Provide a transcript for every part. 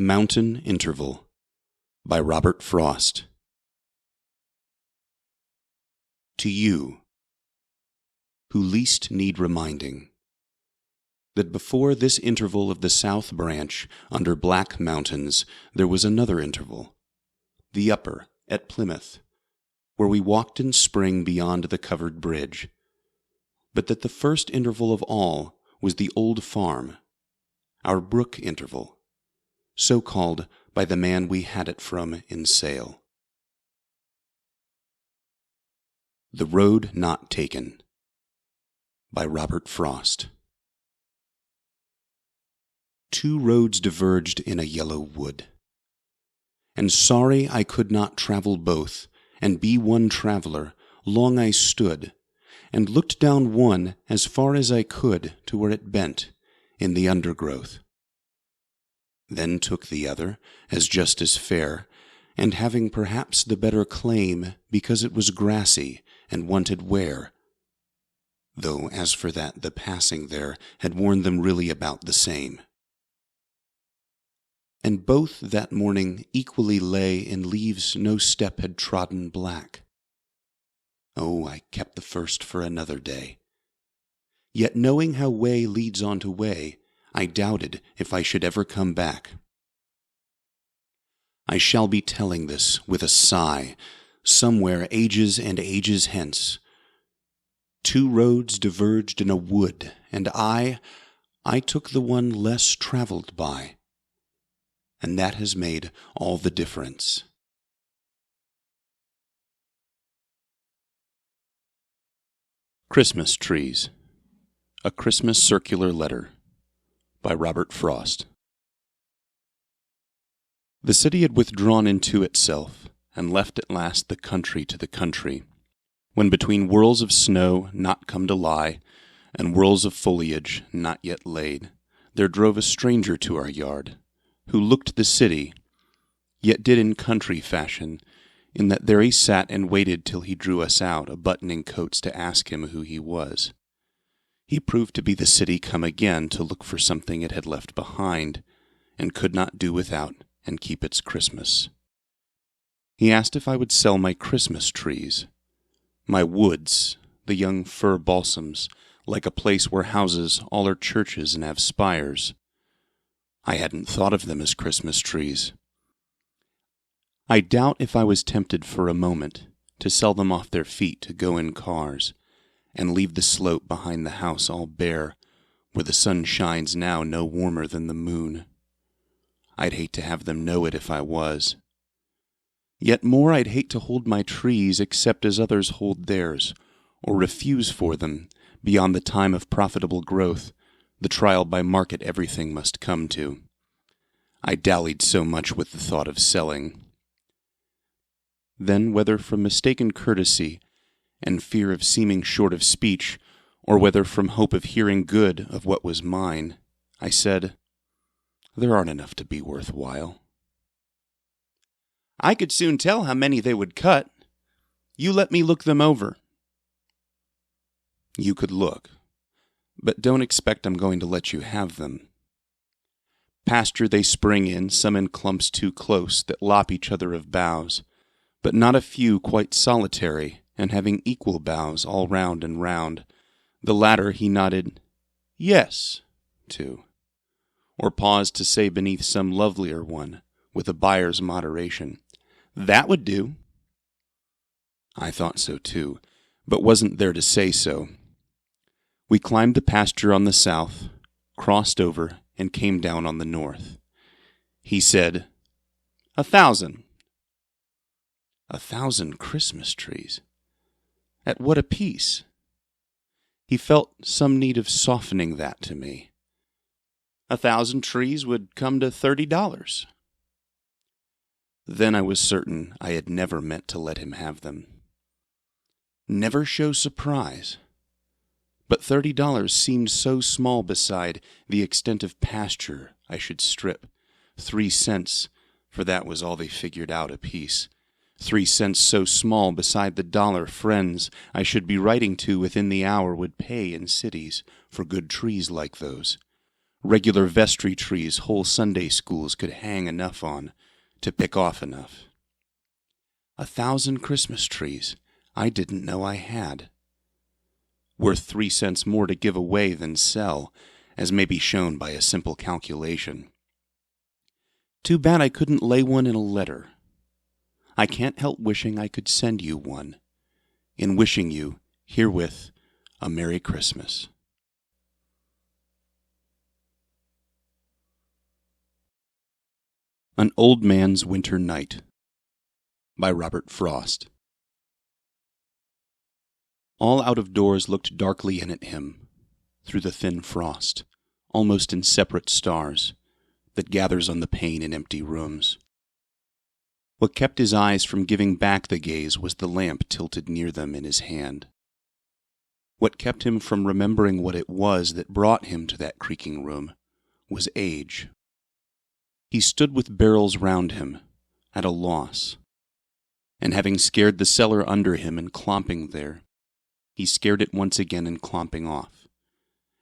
Mountain Interval by Robert Frost. To you, who least need reminding, that before this interval of the South Branch under Black Mountains there was another interval, the upper at Plymouth, where we walked in spring beyond the covered bridge, but that the first interval of all was the old farm, our brook interval, so called by the man we had it from in Sale. The Road Not Taken by Robert Frost. Two roads diverged in a yellow wood, and sorry I could not travel both, and be one traveller, long I stood, and looked down one as far as I could to where it bent in the undergrowth. Then took the other, as just as fair, and having perhaps the better claim, because it was grassy and wanted wear, though as for that the passing there had worn them really about the same. And both that morning equally lay in leaves no step had trodden black. Oh, I kept the first for another day. Yet knowing how way leads on to way, I doubted if I should ever come back. I shall be telling this with a sigh, somewhere ages and ages hence. Two roads diverged in a wood, and I took the one less traveled by. And that has made all the difference. Christmas Trees, A Christmas Circular Letter by Robert Frost. The city had withdrawn into itself, and left at last the country to the country, when between whirls of snow not come to lie, and whirls of foliage not yet laid, there drove a stranger to our yard, who looked the city, yet did in country fashion, in that there he sat and waited till he drew us out, a-buttoning coats to ask him who he was. He proved to be the city come again to look for something it had left behind, and could not do without, and keep its Christmas. He asked if I would sell my Christmas trees, my woods, the young fir balsams, like a place where houses all are churches and have spires. I hadn't thought of them as Christmas trees. I doubt if I was tempted for a moment to sell them off their feet to go in cars, and leave the slope behind the house all bare, where the sun shines now no warmer than the moon. I'd hate to have them know it if I was. Yet more I'd hate to hold my trees except as others hold theirs, or refuse for them, beyond the time of profitable growth, the trial by market everything must come to. I dallied so much with the thought of selling. Then, whether from mistaken courtesy and fear of seeming short of speech, or whether from hope of hearing good of what was mine, I said, "There aren't enough to be worth while." "I could soon tell how many they would cut. You let me look them over." "You could look, but don't expect I'm going to let you have them. Pasture they spring in, some in clumps too close that lop each other of boughs, but not a few quite solitary and having equal boughs all round and round. The latter he nodded "yes" to, or paused to say beneath some lovelier one, with a buyer's moderation, "That would do." I thought so too, but wasn't there to say so. We climbed the pasture on the south, crossed over, and came down on the north. He said, 1,000. 1,000 Christmas trees? At what a piece? He felt some need of softening that to me. 1,000 trees would come to $30. Then I was certain I had never meant to let him have them. Never show surprise. But $30 seemed so small beside the extent of pasture I should strip. 3 cents, for that was all they figured out apiece. 3 cents so small beside the dollar friends I should be writing to within the hour would pay in cities for good trees like those, regular vestry trees whole Sunday schools could hang enough on to pick off enough. 1,000 Christmas trees I didn't know I had. Worth 3 cents more to give away than sell, as may be shown by a simple calculation. Too bad I couldn't lay one in a letter. I can't help wishing I could send you one, in wishing you, herewith, a Merry Christmas. An Old Man's Winter Night by Robert Frost. All out of doors looked darkly in at him, through the thin frost, almost in separate stars, that gathers on the pane in empty rooms. What kept his eyes from giving back the gaze was the lamp tilted near them in his hand. What kept him from remembering what it was that brought him to that creaking room was age. He stood with barrels round him, at a loss, and having scared the cellar under him in clomping there, he scared it once again in clomping off,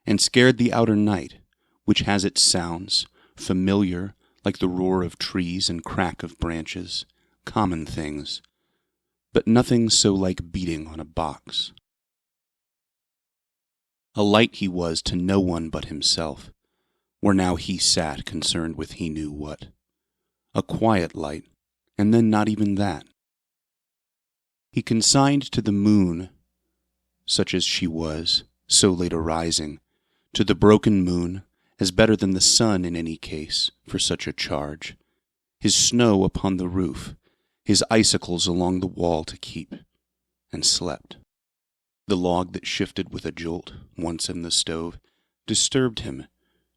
and scared the outer night, which has its sounds, familiar like the roar of trees and crack of branches, common things, but nothing so like beating on a box. A light he was to no one but himself, where now he sat concerned with he knew what. A quiet light, and then not even that. He consigned to the moon, such as she was, so late arising, to the broken moon, as better than the sun in any case, for such a charge, his snow upon the roof, his icicles along the wall to keep, and slept. The log that shifted with a jolt, once in the stove, disturbed him,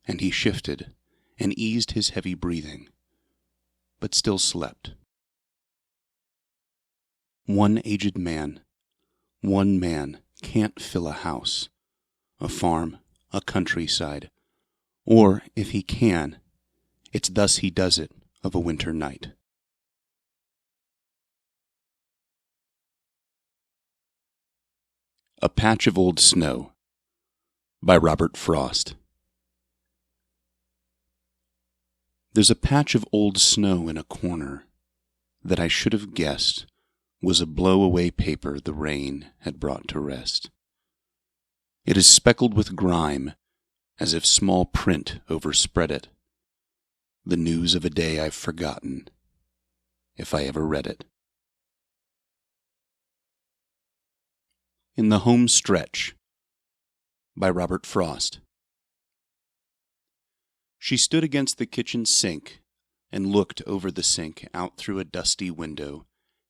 and he shifted, and eased his heavy breathing, but still slept. One aged man, one man can't fill a house, a farm, a countryside, or, if he can, it's thus he does it of a winter night. A Patch of Old Snow by Robert Frost. There's a patch of old snow in a corner that I should have guessed was a blow-away paper the rain had brought to rest. It is speckled with grime, as if small print overspread it. The news of a day I've forgotten, if I ever read it. In the Home Stretch by Robert Frost. She stood against the kitchen sink and looked over the sink out through a dusty window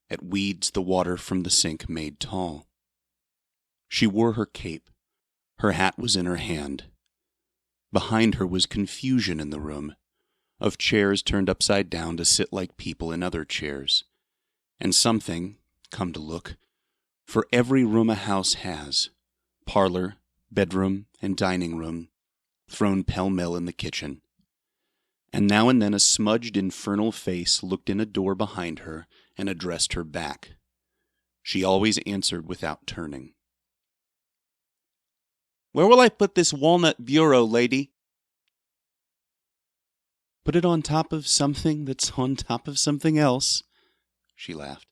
at weeds the water from the sink made tall. She wore her cape. Her hat was in her hand. Behind her was confusion in the room, of chairs turned upside down to sit like people in other chairs, and something, come to look, for every room a house has, parlor, bedroom, and dining room, thrown pell-mell in the kitchen. And now and then a smudged infernal face looked in a door behind her and addressed her back. She always answered without turning. "Where will I put this walnut bureau, lady?" "Put it on top of something that's on top of something else," she laughed.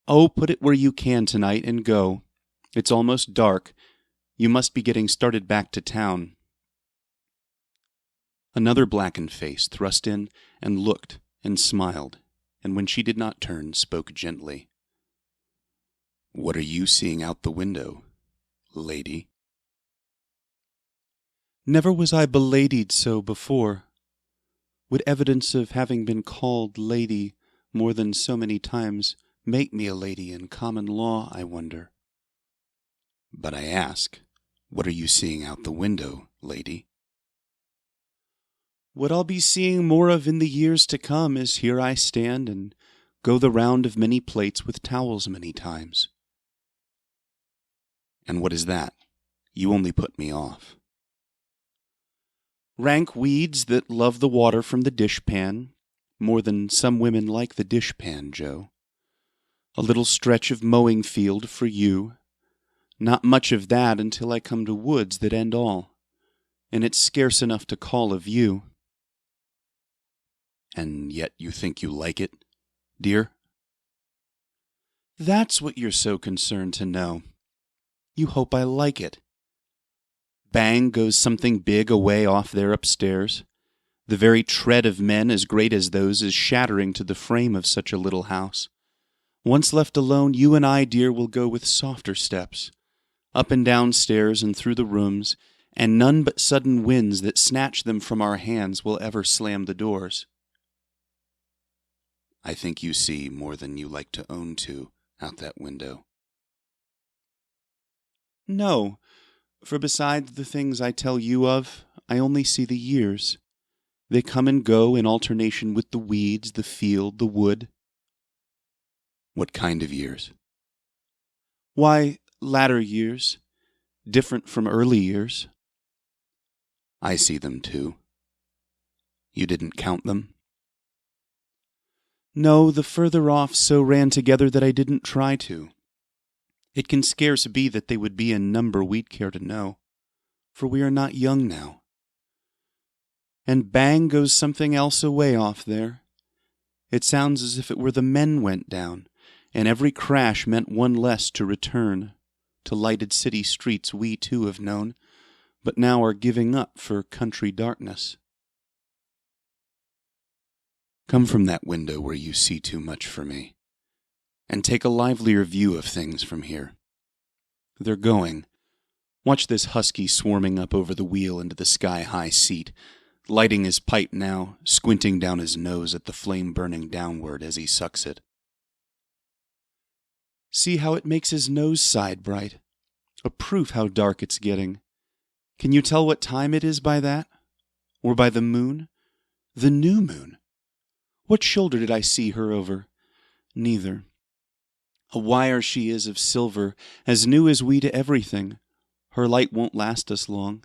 "Oh, put it where you can tonight and go. It's almost dark. You must be getting started back to town." Another blackened face thrust in and looked and smiled, and when she did not turn, spoke gently. "What are you seeing out the window, lady?" Never was I beladied so before. Would evidence of having been called lady more than so many times make me a lady in common law, I wonder? But I ask, what are you seeing out the window, lady? What I'll be seeing more of in the years to come is here I stand and go the round of many plates with towels many times. And what is that? You only put me off. Rank weeds that love the water from the dishpan, more than some women like the dishpan, Joe. A little stretch of mowing field for you. Not much of that until I come to woods that end all. and it's scarce enough to call a view." "And yet you think you like it, dear?" "That's what you're so concerned to know. You hope I like it. Bang goes something big away off there upstairs. The very tread of men as great as those is shattering to the frame of such a little house. Once left alone, you and I, dear, will go with softer steps, up and down stairs and through the rooms, and none but sudden winds that snatch them from our hands will ever slam the doors." "I think you see more than you like to own to out that window." "No, for besides the things I tell you of, I only see the years. They come and go in alternation with the weeds, the field, the wood." "What kind of years?" "Why, latter years, different from early years." "I see them too. You didn't count them?" "No, the further off so ran together that I didn't try to. It can scarce be that they would be in number we'd care to know, for we are not young now. And bang goes something else away off there. It sounds as if it were the men went down, and every crash meant one less to return to lighted city streets we too have known, but now are giving up for country darkness." "Come from that window where you see too much for me, and take a livelier view of things from here. They're going. Watch this husky swarming up over the wheel into the sky-high seat, lighting his pipe now, squinting down his nose at the flame burning downward as he sucks it. See how it makes his nose side bright, a proof how dark it's getting. Can you tell what time it is by that? Or by the moon? The new moon. What shoulder did I see her over? Neither. A wire she is of silver, as new as we to everything. Her light won't last us long.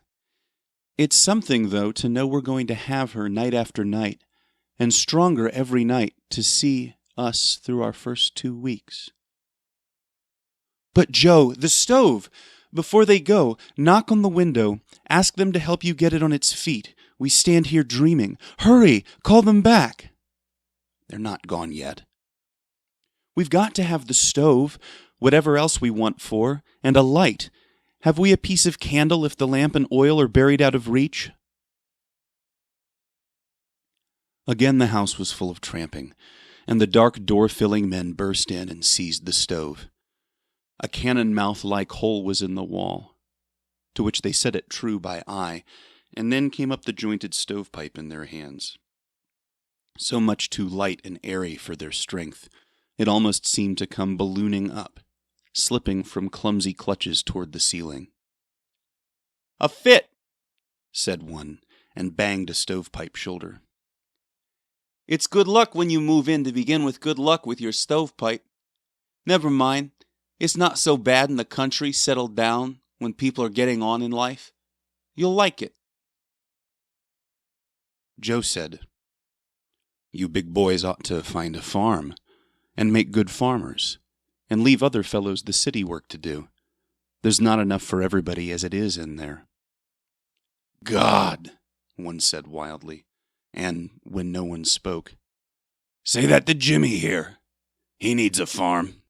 It's something, though, to know we're going to have her night after night, and stronger every night to see us through our first 2 weeks. But, Joe, the stove! Before they go, knock on the window. Ask them to help you get it on its feet. We stand here dreaming. Hurry! Call them back! They're not gone yet. We've got to have the stove, whatever else we want for, and a light. Have we a piece of candle if the lamp and oil are buried out of reach? Again the house was full of tramping, and the dark door-filling men burst in and seized the stove. A cannon-mouth-like hole was in the wall, to which they set it true by eye, and then came up the jointed stovepipe in their hands. So much too light and airy for their strength, it almost seemed to come ballooning up, slipping from clumsy clutches toward the ceiling. "A fit," said one, and banged a stovepipe shoulder. "It's good luck when you move in to begin with good luck with your stovepipe. Never mind, it's not so bad in the country settled down when people are getting on in life. You'll like it." Joe said, "You big boys ought to find a farm, and make good farmers, and leave other fellows the city work to do. There's not enough for everybody as it is in there." "God!" one said wildly, and, when no one spoke, "Say that to Jimmy here. He needs a farm."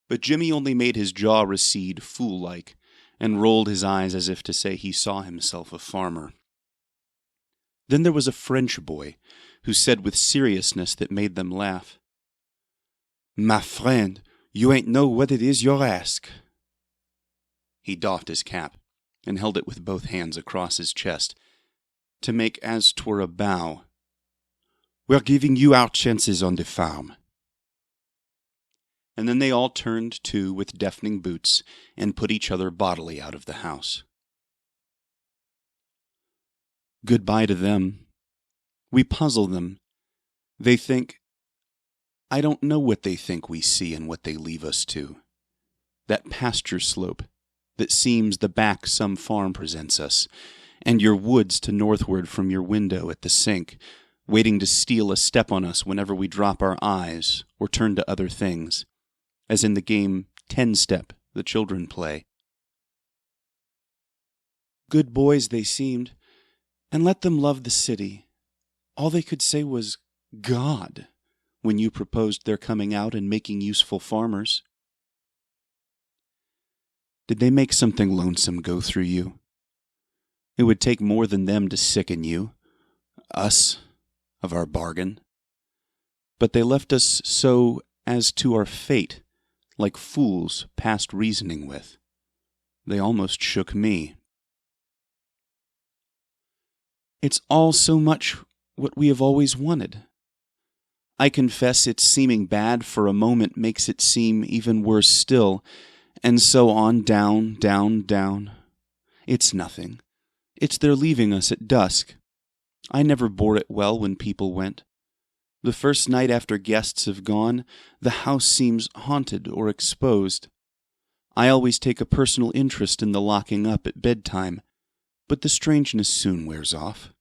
But Jimmy only made his jaw recede fool-like, and rolled his eyes as if to say he saw himself a farmer. Then there was a French boy, who said with seriousness that made them laugh, "Ma friend, you ain't know what it is you're ask." He doffed his cap, and held it with both hands across his chest, to make as 'twere a bow. "We're giving you our chances on the farm." And then they all turned to with deafening boots, and put each other bodily out of the house. Goodbye to them. We puzzle them. They think, I don't know what they think we see and what they leave us to. That pasture slope that seems the back some farm presents us, and your woods to northward from your window at the sink, waiting to steal a step on us whenever we drop our eyes or turn to other things, as in the game 10-Step the children play. Good boys they seemed, and let them love the city. All they could say was, God, when you proposed their coming out and making useful farmers. Did they make something lonesome go through you? It would take more than them to sicken you, us, of our bargain. But they left us so as to our fate, like fools past reasoning with. They almost shook me. It's all so much what we have always wanted. I confess its seeming bad for a moment makes it seem even worse still, and so on down, down, down. It's nothing. It's their leaving us at dusk. I never bore it well when people went. The first night after guests have gone, the house seems haunted or exposed. I always take a personal interest in the locking up at bedtime, but the strangeness soon wears off.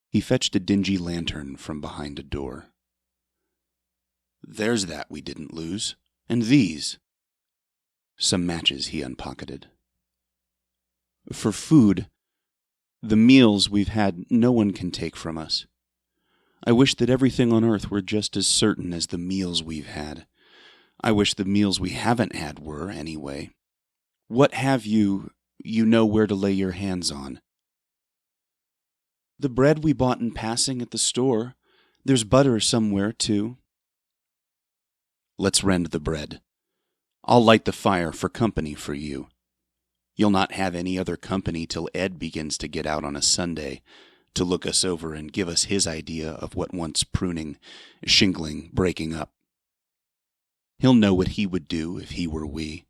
He fetched a dingy lantern from behind a door. There's that we didn't lose, and these. Some matches he unpocketed. For food, the meals we've had no one can take from us. I wish that everything on earth were just as certain as the meals we've had. I wish the meals we haven't had were, anyway. What have you know where to lay your hands on? The bread we bought in passing at the store. There's butter somewhere, too. Let's rend the bread. I'll light the fire for company for you. You'll not have any other company till Ed begins to get out on a Sunday, to look us over and give us his idea of what wants pruning, shingling, breaking up. He'll know what he would do if he were we,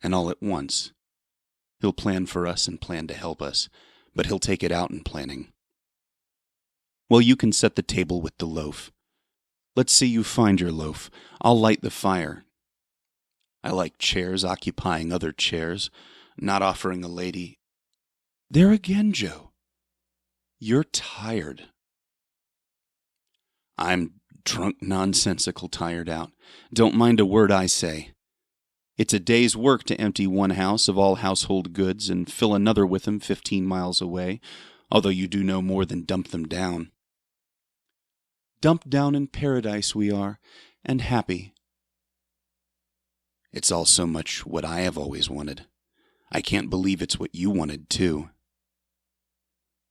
and all at once. He'll plan for us and plan to help us, but he'll take it out in planning. Well, you can set the table with the loaf. Let's see you find your loaf. I'll light the fire. I like chairs occupying other chairs, not offering a lady. There again, Joe. You're tired. I'm drunk, nonsensical, tired out. Don't mind a word I say. It's a day's work to empty one house of all household goods and fill another with them 15 miles away, although you do no more than dump them down. Dumped down in paradise we are, and happy. It's all so much what I have always wanted. I can't believe it's what you wanted, too.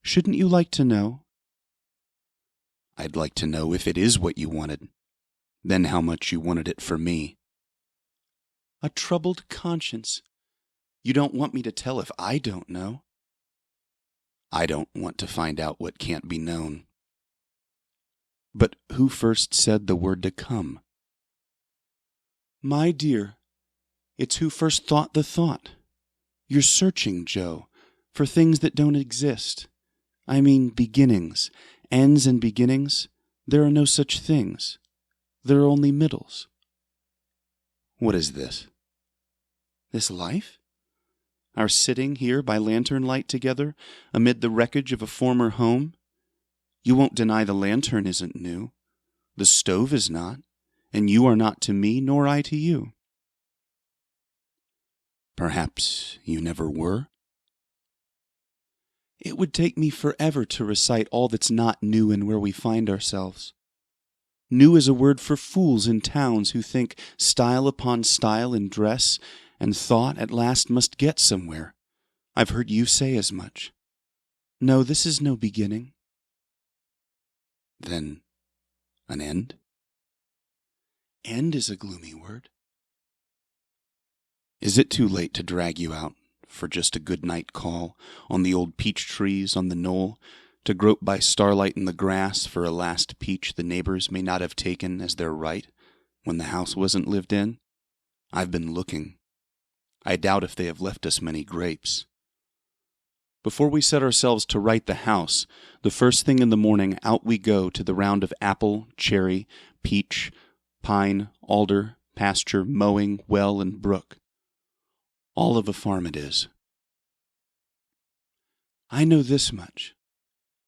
Shouldn't you like to know? I'd like to know if it is what you wanted, then how much you wanted it for me. A troubled conscience. You don't want me to tell if I don't know. I don't want to find out what can't be known. But who first said the word to come? My dear, it's who first thought the thought. You're searching, Joe, for things that don't exist. I mean beginnings. Ends and beginnings, there are no such things. There are only middles. What is this? This life? Our sitting here by lantern light together amid the wreckage of a former home? You won't deny the lantern isn't new. The stove is not, and you are not to me, nor I to you. Perhaps you never were? It would take me forever to recite all that's not new in where we find ourselves. New is a word for fools in towns who think style upon style in dress, and thought at last must get somewhere. I've heard you say as much. No, this is no beginning. Then, an end? End is a gloomy word. Is it too late to drag you out for just a good night call on the old peach trees on the knoll, to grope by starlight in the grass for a last peach the neighbors may not have taken as their right when the house wasn't lived in? I've been looking. I doubt if they have left us many grapes. Before we set ourselves to right the house, the first thing in the morning out we go to the round of apple, cherry, peach, pine, alder, pasture, mowing, well, and brook. All of a farm it is. I know this much.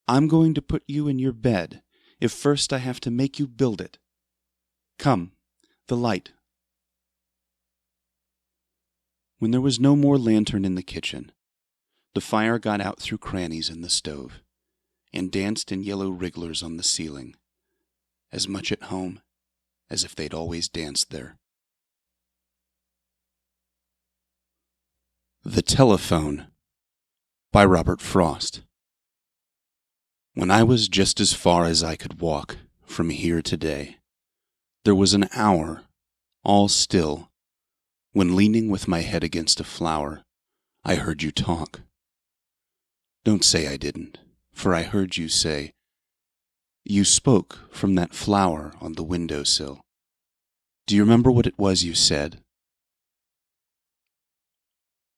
I'm going to put you in your bed, if first I have to make you build it. Come, the light. When there was no more lantern in the kitchen, The fire got out through crannies in the stove, and danced in yellow wrigglers on the ceiling, as much at home as if they'd always danced there. The Telephone by Robert Frost. When I was just as far as I could walk from here today, there was an hour, all still, when leaning with my head against a flower, I heard you talk. Don't say I didn't, for I heard you say, you spoke from that flower on the windowsill. Do you remember what it was you said?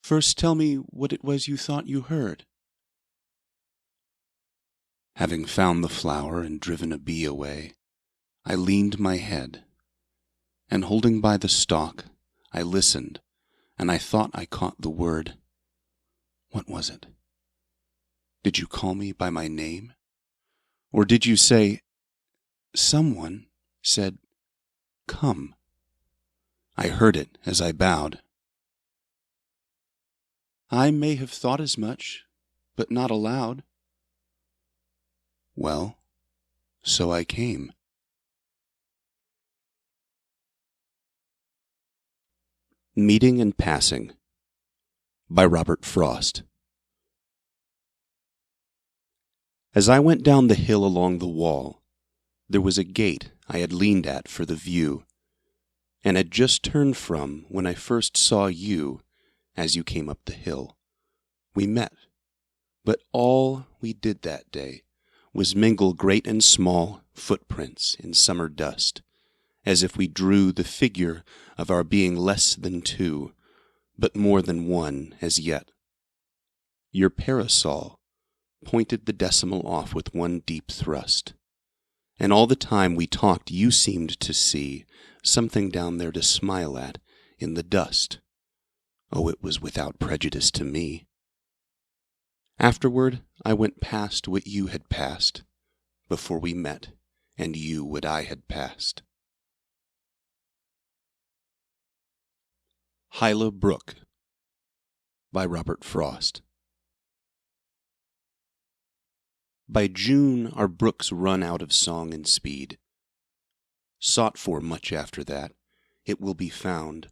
First tell me what it was you thought you heard. Having found the flower and driven a bee away, I leaned my head, and holding by the stalk, I listened, and I thought I caught the word. What was it? Did you call me by my name? Or did you say, someone said, come? I heard it as I bowed. I may have thought as much, but not aloud. Well, so I came. Meeting and Passing by Robert Frost. As I went down the hill along the wall, there was a gate I had leaned at for the view, and had just turned from when I first saw you as you came up the hill. We met, but all we did that day was mingle great and small footprints in summer dust, as if we drew the figure of our being less than two, but more than one as yet. Your parasol pointed the decimal off with one deep thrust, and all the time we talked you seemed to see something down there to smile at in the dust. Oh, it was without prejudice to me. Afterward I went past what you had passed, before we met, and you what I had passed. Hyla Brook by Robert Frost. By June our brooks run out of song and speed. Sought for much after that, it will be found,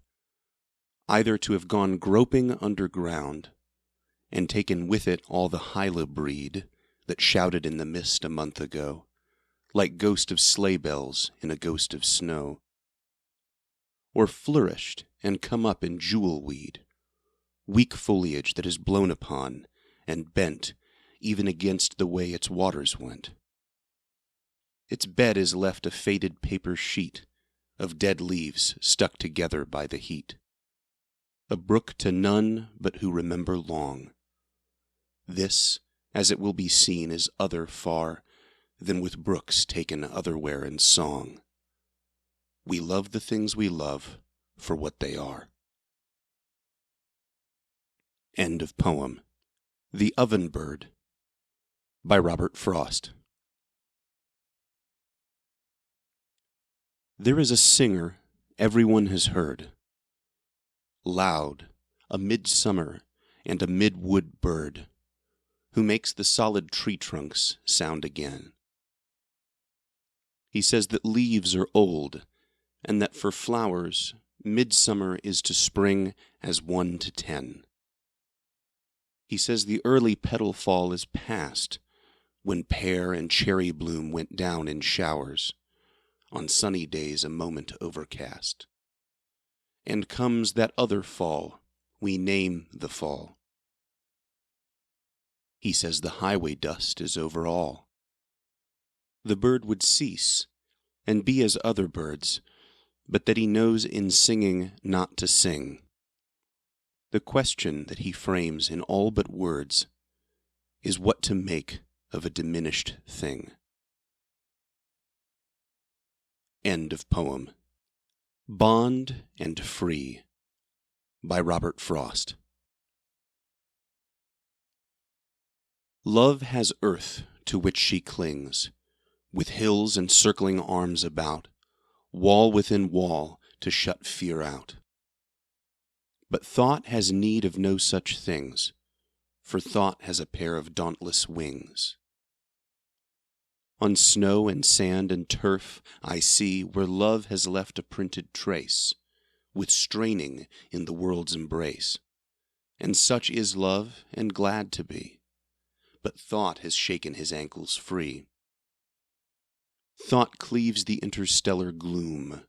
either to have gone groping underground, and taken with it all the Hyla breed that shouted in the mist a month ago, like ghost of sleigh bells in a ghost of snow, or flourished and come up in jewel weed, weak foliage that is blown upon and bent even against the way its waters went. Its bed is left a faded paper sheet of dead leaves stuck together by the heat, a brook to none but who remember long. This, as it will be seen, is other far than with brooks taken otherwhere in song. We love the things we love for what they are. End of poem. The Oven Bird by Robert Frost. There is a singer everyone has heard, loud, a midsummer and a midwood bird, who makes the solid tree trunks sound again. He says that leaves are old, and that for flowers, midsummer is to spring as 1 to 10. He says the early petal fall is past, when pear and cherry bloom went down in showers, on sunny days a moment overcast. And comes that other fall, we name the fall. He says the highway dust is over all. The bird would cease, and be as other birds, but that he knows in singing not to sing. The question that he frames in all but words is what to make of a diminished thing. End of poem. Bond and Free by Robert Frost. Love has earth to which she clings, with hills and circling arms about, wall within wall to shut fear out. But thought has need of no such things, for thought has a pair of dauntless wings. On snow and sand and turf I see where love has left a printed trace, with straining in the world's embrace. And such is love, and glad to be. But thought has shaken his ankles free. Thought cleaves the interstellar gloom,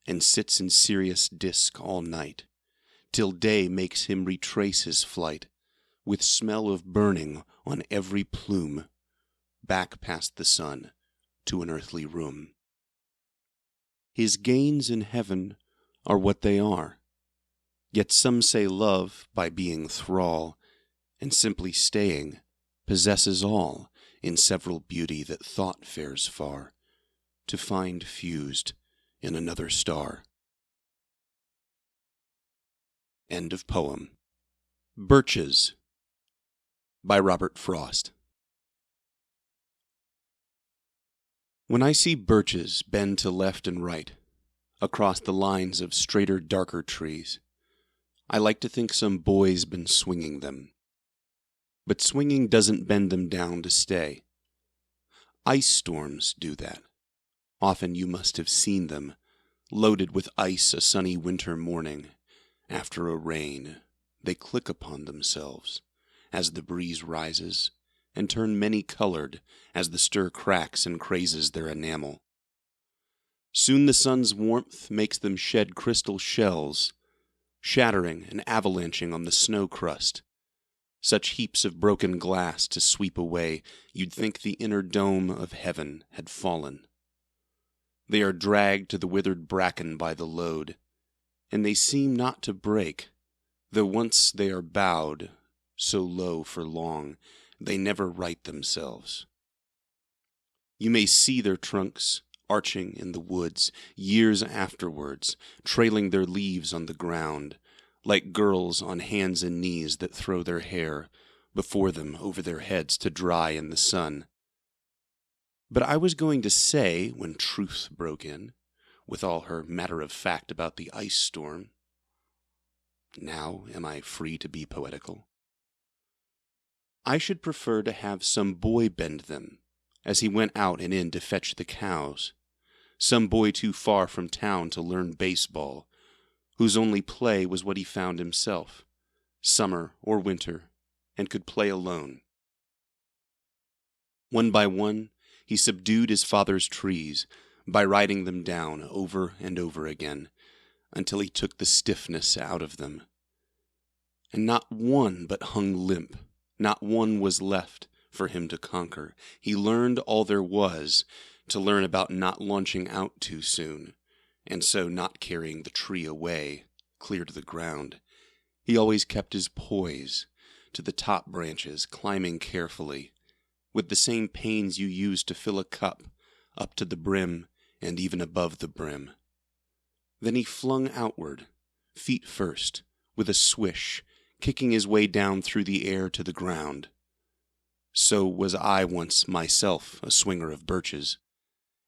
and sits in serious disk all night, till day makes him retrace his flight, with smell of burning on every plume, back past the sun to an earthly room. His gains in heaven are what they are, yet some say love, by being thrall, and simply staying, possesses all in several beauty that thought fares far, to find fused in another star. End of poem. Birches by Robert Frost. When I see birches bend to left and right, across the lines of straighter, darker trees, I like to think some boy's been swinging them. But swinging doesn't bend them down to stay. Ice storms do that. Often you must have seen them, loaded with ice a sunny winter morning. After a rain, they click upon themselves as the breeze rises, and turn many-colored as the stir cracks and crazes their enamel. Soon the sun's warmth makes them shed crystal shells, shattering and avalanching on the snow crust, such heaps of broken glass to sweep away you'd think the inner dome of heaven had fallen. They are dragged to the withered bracken by the load, and they seem not to break, though once they are bowed, so low for long, they never right themselves. You may see their trunks arching in the woods, years afterwards, trailing their leaves on the ground, like girls on hands and knees that throw their hair before them over their heads to dry in the sun. But I was going to say, when Truth broke in, with all her matter-of-fact about the ice storm, now am I free to be poetical? I should prefer to have some boy bend them, as he went out and in to fetch the cows, some boy too far from town to learn baseball, whose only play was what he found himself, summer or winter, and could play alone. One by one, he subdued his father's trees by riding them down over and over again, until he took the stiffness out of them. And not one but hung limp, not one was left for him to conquer. He learned all there was to learn about not launching out too soon, and so not carrying the tree away, clear to the ground. He always kept his poise, to the top branches, climbing carefully, with the same pains you use to fill a cup, up to the brim and even above the brim. Then he flung outward, feet first, with a swish, kicking his way down through the air to the ground. So was I once myself a swinger of birches,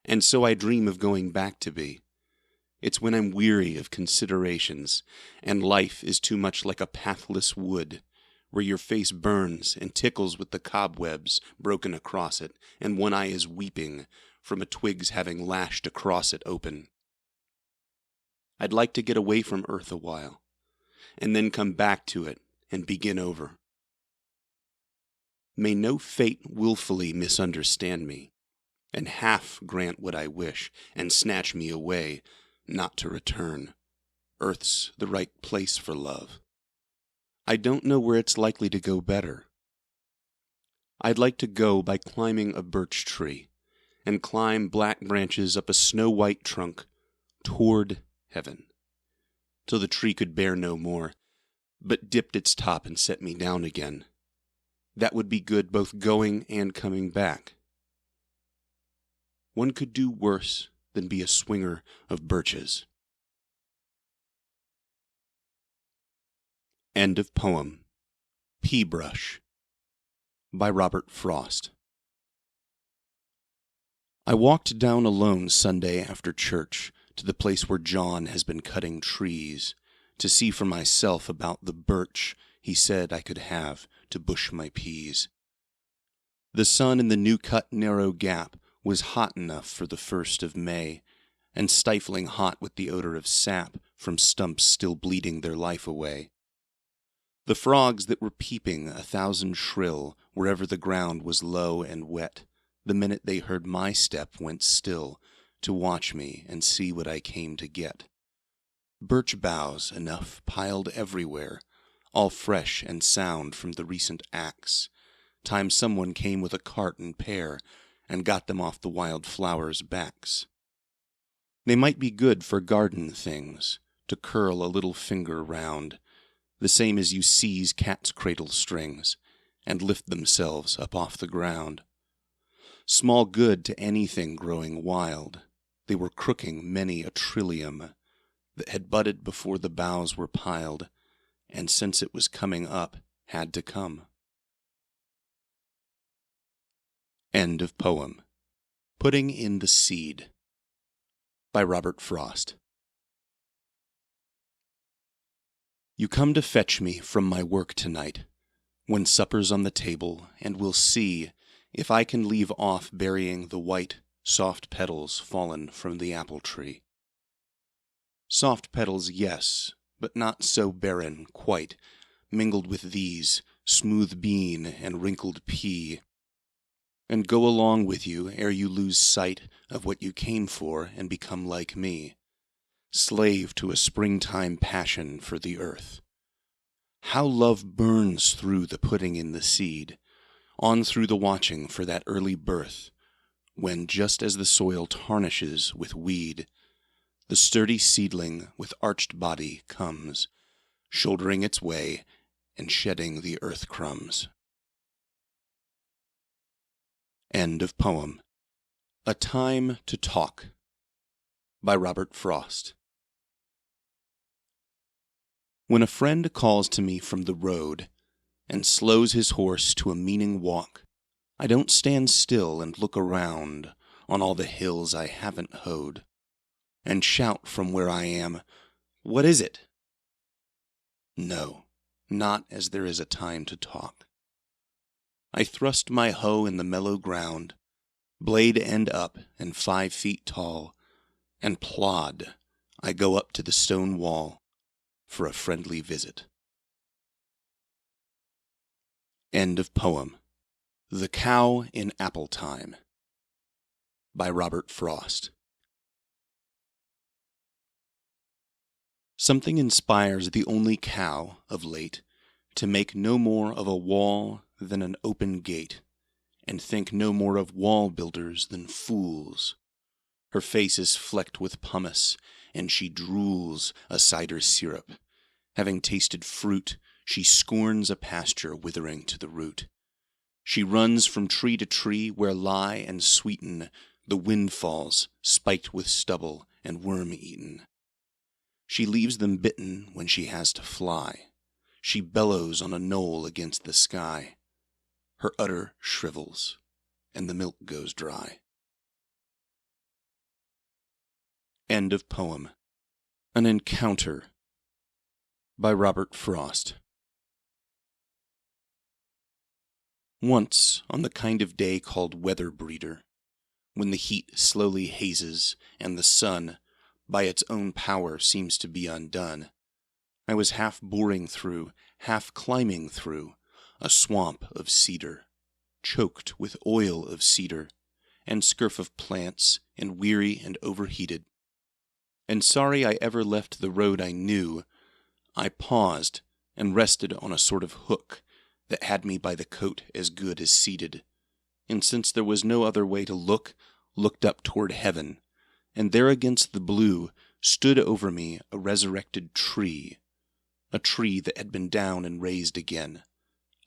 and so I dream of going back to be. It's when I'm weary of considerations, and life is too much like a pathless wood, where your face burns and tickles with the cobwebs broken across it, and one eye is weeping from a twig's having lashed across it open. I'd like to get away from earth a while, and then come back to it and begin over. May no fate willfully misunderstand me, and half grant what I wish, and snatch me away, not to return. Earth's the right place for love. I don't know where it's likely to go better. I'd like to go by climbing a birch tree, and climb black branches up a snow-white trunk toward heaven, till the tree could bear no more, but dipped its top and set me down again. That would be good both going and coming back. One could do worse than be a swinger of birches. End of poem. Pea Brush by Robert Frost. I walked down alone Sunday after church to the place where John has been cutting trees, to see for myself about the birch he said I could have to bush my peas. The sun in the new-cut narrow gap was hot enough for the 1st of May, and stifling hot with the odor of sap from stumps still bleeding their life away. The frogs that were peeping 1,000 shrill wherever the ground was low and wet, the minute they heard my step went still to watch me and see what I came to get. Birch boughs enough piled everywhere, all fresh and sound from the recent axe, time someone came with a cart and pair and got them off the wild flowers' backs. They might be good for garden things, to curl a little finger round, the same as you seize cat's cradle strings, and lift themselves up off the ground. Small good to anything growing wild, they were crooking many a trillium that had budded before the boughs were piled, and since it was coming up, had to come. End of poem. Putting in the Seed, by Robert Frost. You come to fetch me from my work tonight, when supper's on the table, and we'll see if I can leave off burying the white, soft petals fallen from the apple tree. Soft petals, yes, but not so barren, quite, mingled with these, smooth bean and wrinkled pea, and go along with you ere you lose sight of what you came for and become like me, slave to a springtime passion for the earth. How love burns through the putting in the seed, on through the watching for that early birth, when, just as the soil tarnishes with weed, the sturdy seedling with arched body comes, shouldering its way and shedding the earth crumbs. End of poem. A Time to Talk, by Robert Frost. When a friend calls to me from the road and slows his horse to a meaning walk, I don't stand still and look around on all the hills I haven't hoed, and shout from where I am, "What is it?" No, not as there is a time to talk. I thrust my hoe in the mellow ground, blade end up and 5 feet tall, and plod I go up to the stone wall for a friendly visit. End of poem. The Cow in Apple Time, by Robert Frost. Something inspires the only cow, of late, to make no more of a wall than an open gate, and think no more of wall builders than fools. Her face is flecked with pumice, and she drools a cider syrup. Having tasted fruit, she scorns a pasture withering to the root. She runs from tree to tree where lie and sweeten the windfalls spiked with stubble and worm-eaten. She leaves them bitten when she has to fly. She bellows on a knoll against the sky. Her udder shrivels, and the milk goes dry. End of poem. An Encounter, by Robert Frost. Once, on the kind of day called weather breeder, when the heat slowly hazes and the sun, by its own power, seems to be undone, I was half boring through, half climbing through, a swamp of cedar, choked with oil of cedar, and scurf of plants, and weary and overheated. And sorry I ever left the road I knew, I paused and rested on a sort of hook that had me by the coat as good as seated, and since there was no other way to look, looked up toward heaven, and there against the blue stood over me a resurrected tree, a tree that had been down and raised again,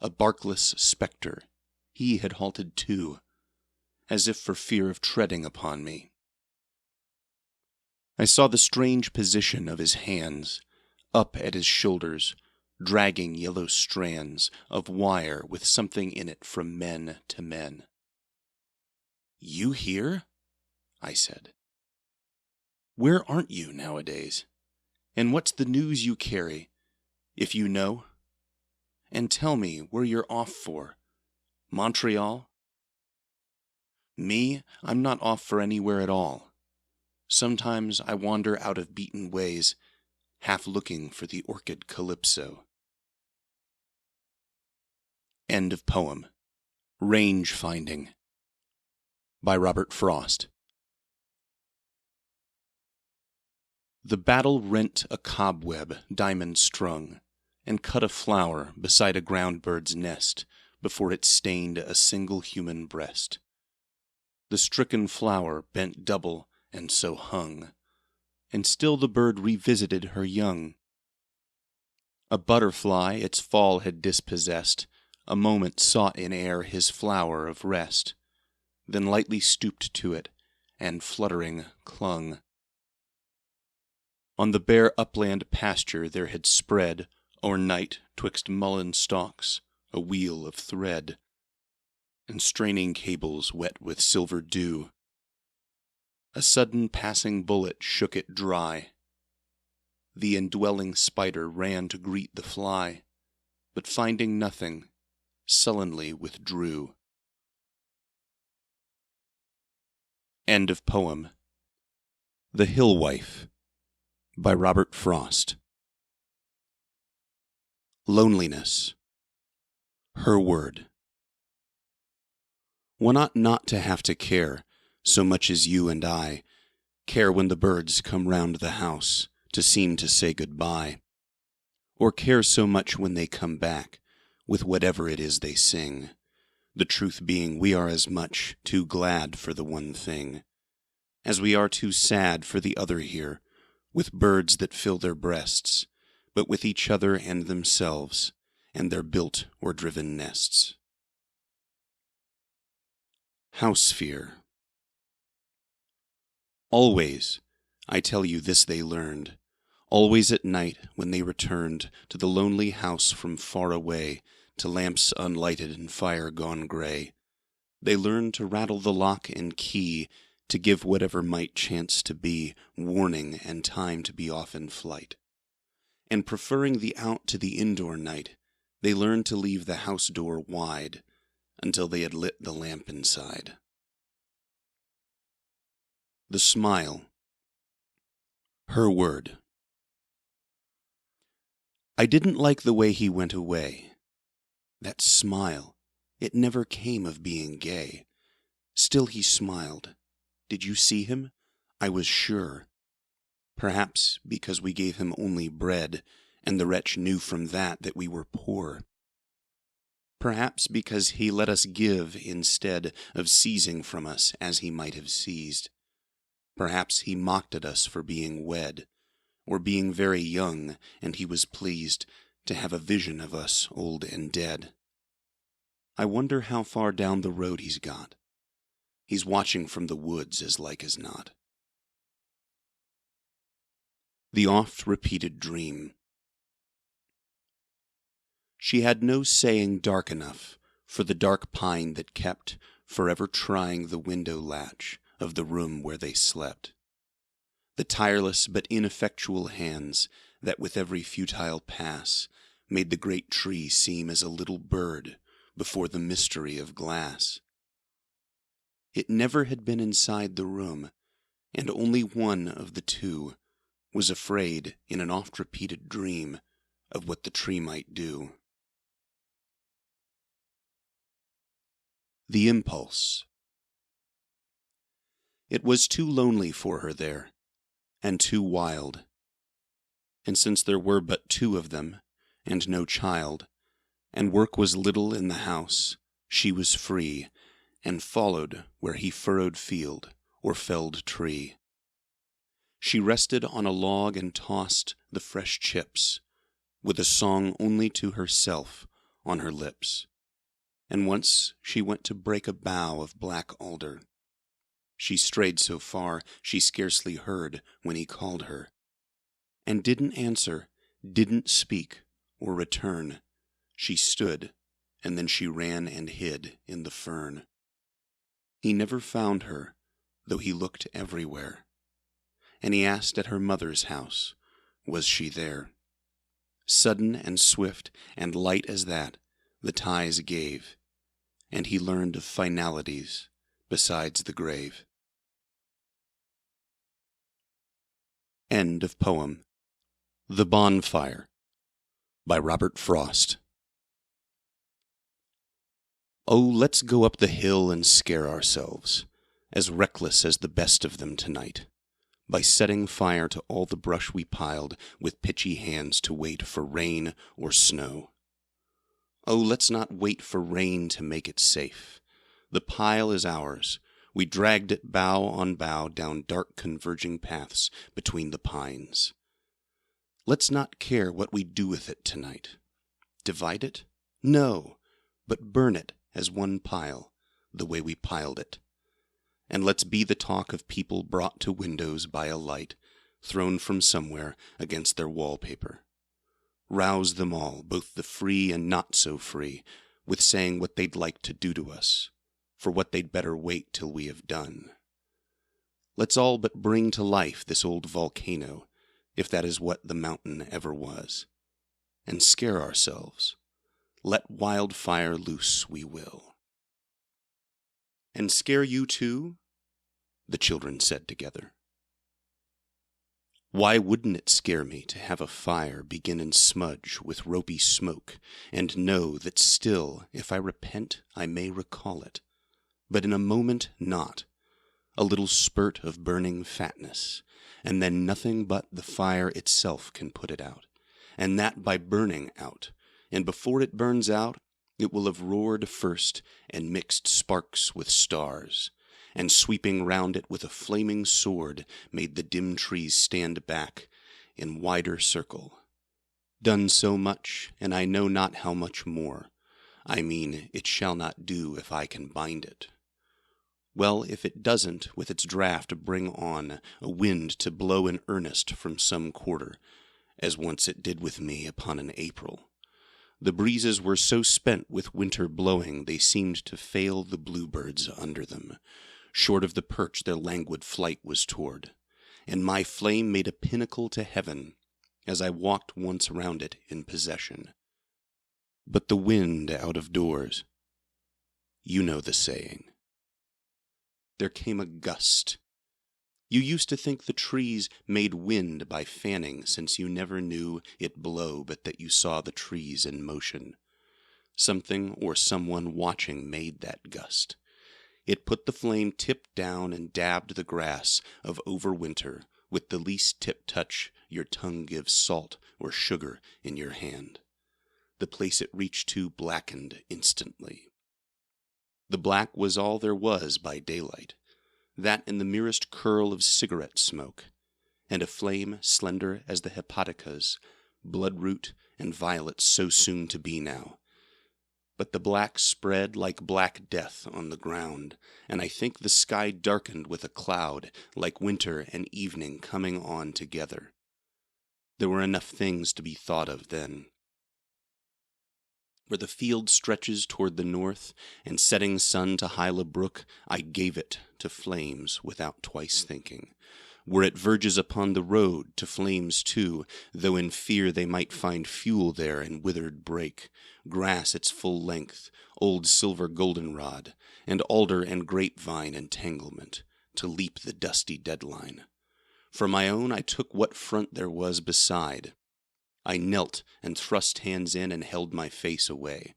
a barkless spectre. He had halted too, as if for fear of treading upon me. I saw the strange position of his hands, up at his shoulders, dragging yellow strands of wire with something in it from men to men. "You here?" I said. "Where aren't you nowadays? And what's the news you carry, if you know?" and tell me where you're off for. Montreal? Me, I'm not off for anywhere at all. Sometimes I wander out of beaten ways, half looking for the orchid calypso. End of poem. Range Finding by Robert Frost. The battle rent a cobweb diamond strung, and cut a flower beside a ground bird's nest before it stained a single human breast. The stricken flower bent double and so hung, and still the bird revisited her young. A butterfly its fall had dispossessed, a moment sought in air his flower of rest, then lightly stooped to it, and fluttering clung. On the bare upland pasture there had spread, o'ernight, 'twixt mullein stalks, a wheel of thread, and straining cables wet with silver dew. A sudden passing bullet shook it dry. The indwelling spider ran to greet the fly, but finding nothing, sullenly withdrew. End of poem. The Hill Wife by Robert Frost. Loneliness. Her word. One ought not to have to care, so much as you and I care when the birds come round the house to seem to say good-bye, or care so much when they come back with whatever it is they sing, the truth being we are as much too glad for the one thing as we are too sad for the other here, with birds that fill their breasts, but with each other and themselves, and their built or driven nests. House Fear. Always, I tell you this they learned, always at night when they returned to the lonely house from far away, to lamps unlighted and fire gone gray, they learned to rattle the lock and key, to give whatever might chance to be warning and time to be off in flight. And preferring the out to the indoor night, they learned to leave the house door wide until they had lit the lamp inside. The Smile. Her word. I didn't like the way he went away. That smile, it never came of being gay. Still he smiled. Did you see him? I was sure. Perhaps because we gave him only bread, and the wretch knew from that we were poor. Perhaps because he let us give instead of seizing from us as he might have seized. Perhaps he mocked at us for being wed, or being very young, and he was pleased to have a vision of us old and dead. I wonder how far down the road he's got. He's watching from the woods as like as not. The oft-repeated dream. She had no saying dark enough for the dark pine that kept forever trying the window latch of the room where they slept. The tireless but ineffectual hands that with every futile pass made the great tree seem as a little bird before the mystery of glass. It never had been inside the room, and only one of the two was afraid in an oft-repeated dream of what the tree might do. The Impulse. It was too lonely for her there, and too wild. And since there were but two of them, and no child, and work was little in the house, she was free, and followed where he furrowed field or felled tree. She rested on a log and tossed the fresh chips, with a song only to herself on her lips. And once she went to break a bough of black alder. She strayed so far she scarcely heard when he called her, and didn't answer, didn't speak or return. She stood, and then she ran and hid in the fern. He never found her, though he looked everywhere, and he asked at her mother's house, was she there? Sudden and swift and light as that, the ties gave, and he learned of finalities besides the grave. End of poem. The Bonfire by Robert Frost. Oh, let's go up the hill and scare ourselves, as reckless as the best of them tonight, by setting fire to all the brush we piled with pitchy hands to wait for rain or snow. Oh, let's not wait for rain to make it safe. The pile is ours. We dragged it bough on bough down dark converging paths between the pines. Let's not care what we do with it tonight. Divide it? No, but burn it as one pile, the way we piled it. And let's be the talk of people brought to windows by a light, thrown from somewhere against their wallpaper. Rouse them all, both the free and not so free, with saying what they'd like to do to us, for what they'd better wait till we have done. Let's all but bring to life this old volcano, if that is what the mountain ever was, and scare ourselves. Let wildfire loose we will. And scare you too? The children said together. Why wouldn't it scare me to have a fire begin and smudge with ropey smoke, and know that still, if I repent, I may recall it, but in a moment not, a little spurt of burning fatness, and then nothing but the fire itself can put it out, and that by burning out, and before it burns out, it will have roared first and mixed sparks with stars, and sweeping round it with a flaming sword made the dim trees stand back in wider circle. Done so much, and I know not how much more. I mean, it shall not do if I can bind it. Well, if it doesn't, with its draught bring on a wind to blow in earnest from some quarter, as once it did with me upon an April. The breezes were so spent with winter blowing they seemed to fail the bluebirds under them. Short of the perch their languid flight was toward, and my flame made a pinnacle to heaven, as I walked once round it in possession. But the wind out of doors, you know the saying. There came a gust. You used to think the trees made wind by fanning, since you never knew it blow but that you saw the trees in motion. Something or someone watching made that gust. It put the flame tip down and dabbed the grass of overwinter with the least tip touch your tongue gives salt or sugar in your hand. The place it reached to blackened instantly. The black was all there was by daylight, that and the merest curl of cigarette smoke, and a flame slender as the hepaticas, bloodroot, and violets so soon to be now. But the black spread like black death on the ground, and I think the sky darkened with a cloud, like winter and evening coming on together. There were enough things to be thought of then. Where the field stretches toward the north, and setting sun to Hyla Brook, I gave it to flames without twice thinking. Where it verges upon the road, to flames too, though in fear they might find fuel there in withered brake, grass its full length, old silver goldenrod, and alder and grapevine entanglement, to leap the dusty deadline. For my own I took what front there was beside. I knelt and thrust hands in and held my face away.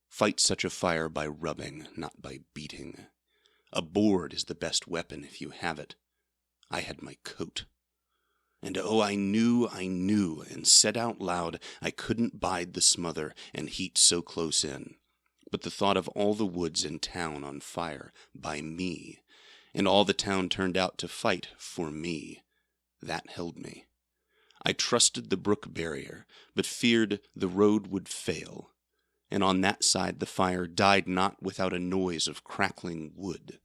Fight such a fire by rubbing, not by beating. A board is the best weapon if you have it. I had my coat. And oh, I knew, and said out loud I couldn't bide the smother and heat so close in. But the thought of all the woods in town on fire by me, and all the town turned out to fight for me, that held me. I trusted the brook barrier, but feared the road would fail, and on that side the fire died not without a noise of crackling wood,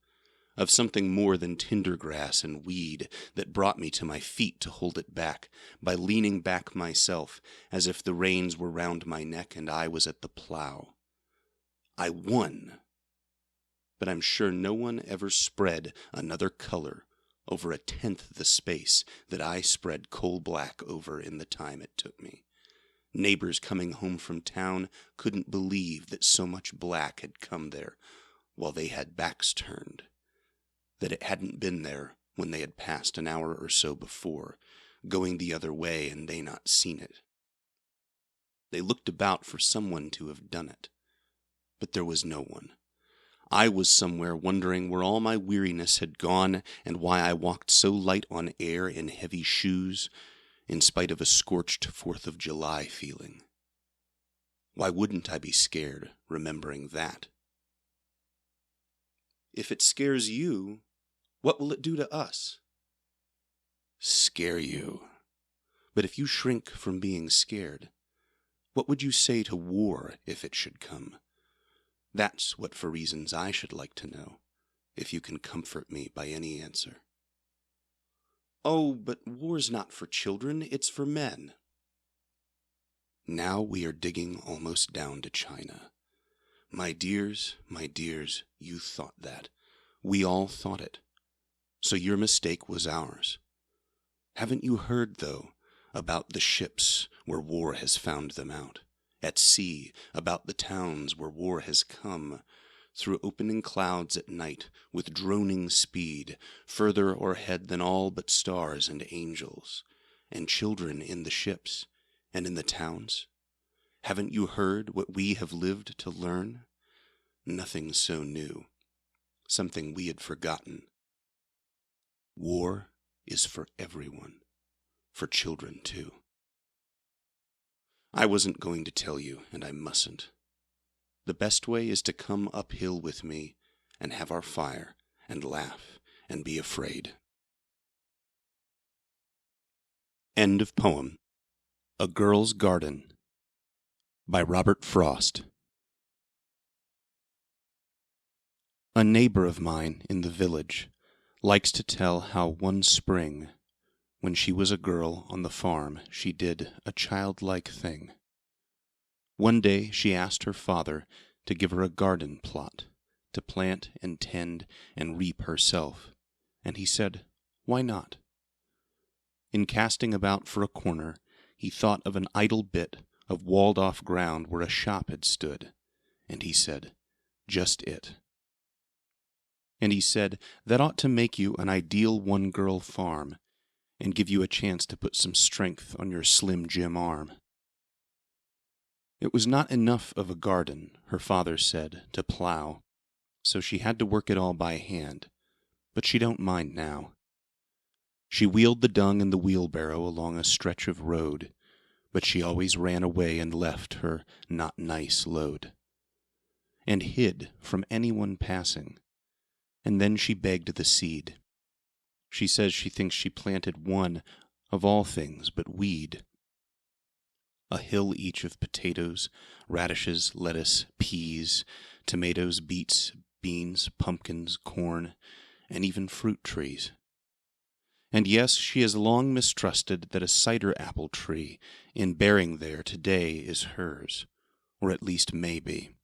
of something more than tinder grass and weed that brought me to my feet to hold it back, by leaning back myself, as if the reins were round my neck and I was at the plough. I won, but I'm sure no one ever spread another color over 1/10 the space that I spread coal black over in the time it took me. Neighbors coming home from town couldn't believe that so much black had come there while they had backs turned, that it hadn't been there when they had passed an hour or so before, going the other way and they not seen it. They looked about for someone to have done it, but there was no one. I was somewhere wondering where all my weariness had gone and why I walked so light on air in heavy shoes, in spite of a scorched 4th of July feeling. Why wouldn't I be scared, remembering that? If it scares you, what will it do to us? Scare you. But if you shrink from being scared, what would you say to war if it should come? That's what for reasons I should like to know, if you can comfort me by any answer. Oh, but war's not for children, it's for men. Now we are digging almost down to China. My dears, you thought that. We all thought it. So your mistake was ours. Haven't you heard, though, about the ships where war has found them out? At sea, about the towns where war has come, through opening clouds at night, with droning speed, further o'erhead than all but stars and angels, and children in the ships, and in the towns? Haven't you heard what we have lived to learn? Nothing so new, something we had forgotten. War is for everyone, for children too. I wasn't going to tell you, and I mustn't. The best way is to come uphill with me and have our fire and laugh and be afraid. End of poem. A Girl's Garden by Robert Frost. A neighbor of mine in the village likes to tell how one spring, when she was a girl on the farm, she did a childlike thing. One day she asked her father to give her a garden plot, to plant and tend and reap herself, and he said, "Why not?" In casting about for a corner, he thought of an idle bit of walled-off ground where a shop had stood, and he said, "Just it." And he said, "That ought to make you an ideal one-girl farm, and give you a chance to put some strength on your Slim Jim arm." It was not enough of a garden, her father said, to plow, so she had to work it all by hand, but she don't mind now. She wheeled the dung in the wheelbarrow along a stretch of road, but she always ran away and left her not nice load, and hid from anyone passing, and then she begged the seed. She says she thinks she planted one of all things but weed. A hill each of potatoes, radishes, lettuce, peas, tomatoes, beets, beans, pumpkins, corn, and even fruit trees. And yes, she has long mistrusted that a cider apple tree in bearing there today is hers, or at least may be.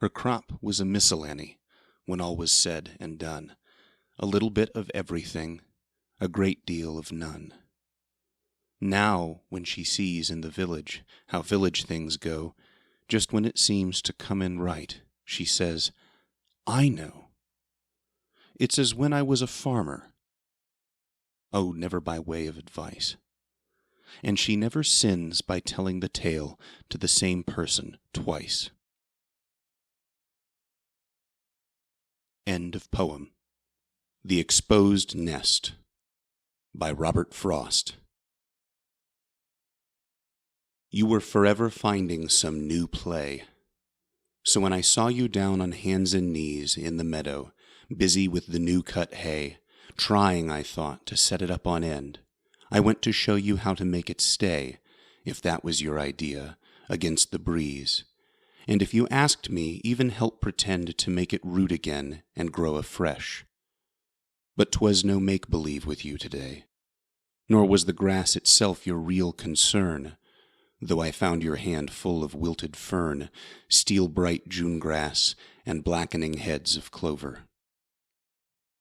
Her crop was a miscellany, when all was said and done, a little bit of everything, a great deal of none. Now, when she sees in the village how village things go, just when it seems to come in right, she says, "I know. It's as when I was a farmer." Oh, never by way of advice. And she never sins by telling the tale to the same person twice. End of poem. The Exposed Nest by Robert Frost. You were forever finding some new play. So when I saw you down on hands and knees in the meadow, busy with the new cut hay, trying, I thought, to set it up on end, I went to show you how to make it stay, if that was your idea, against the breeze, and if you asked me, even help pretend to make it root again and grow afresh. But 'twas no make-believe with you today, nor was the grass itself your real concern, though I found your hand full of wilted fern, steel-bright June grass, and blackening heads of clover.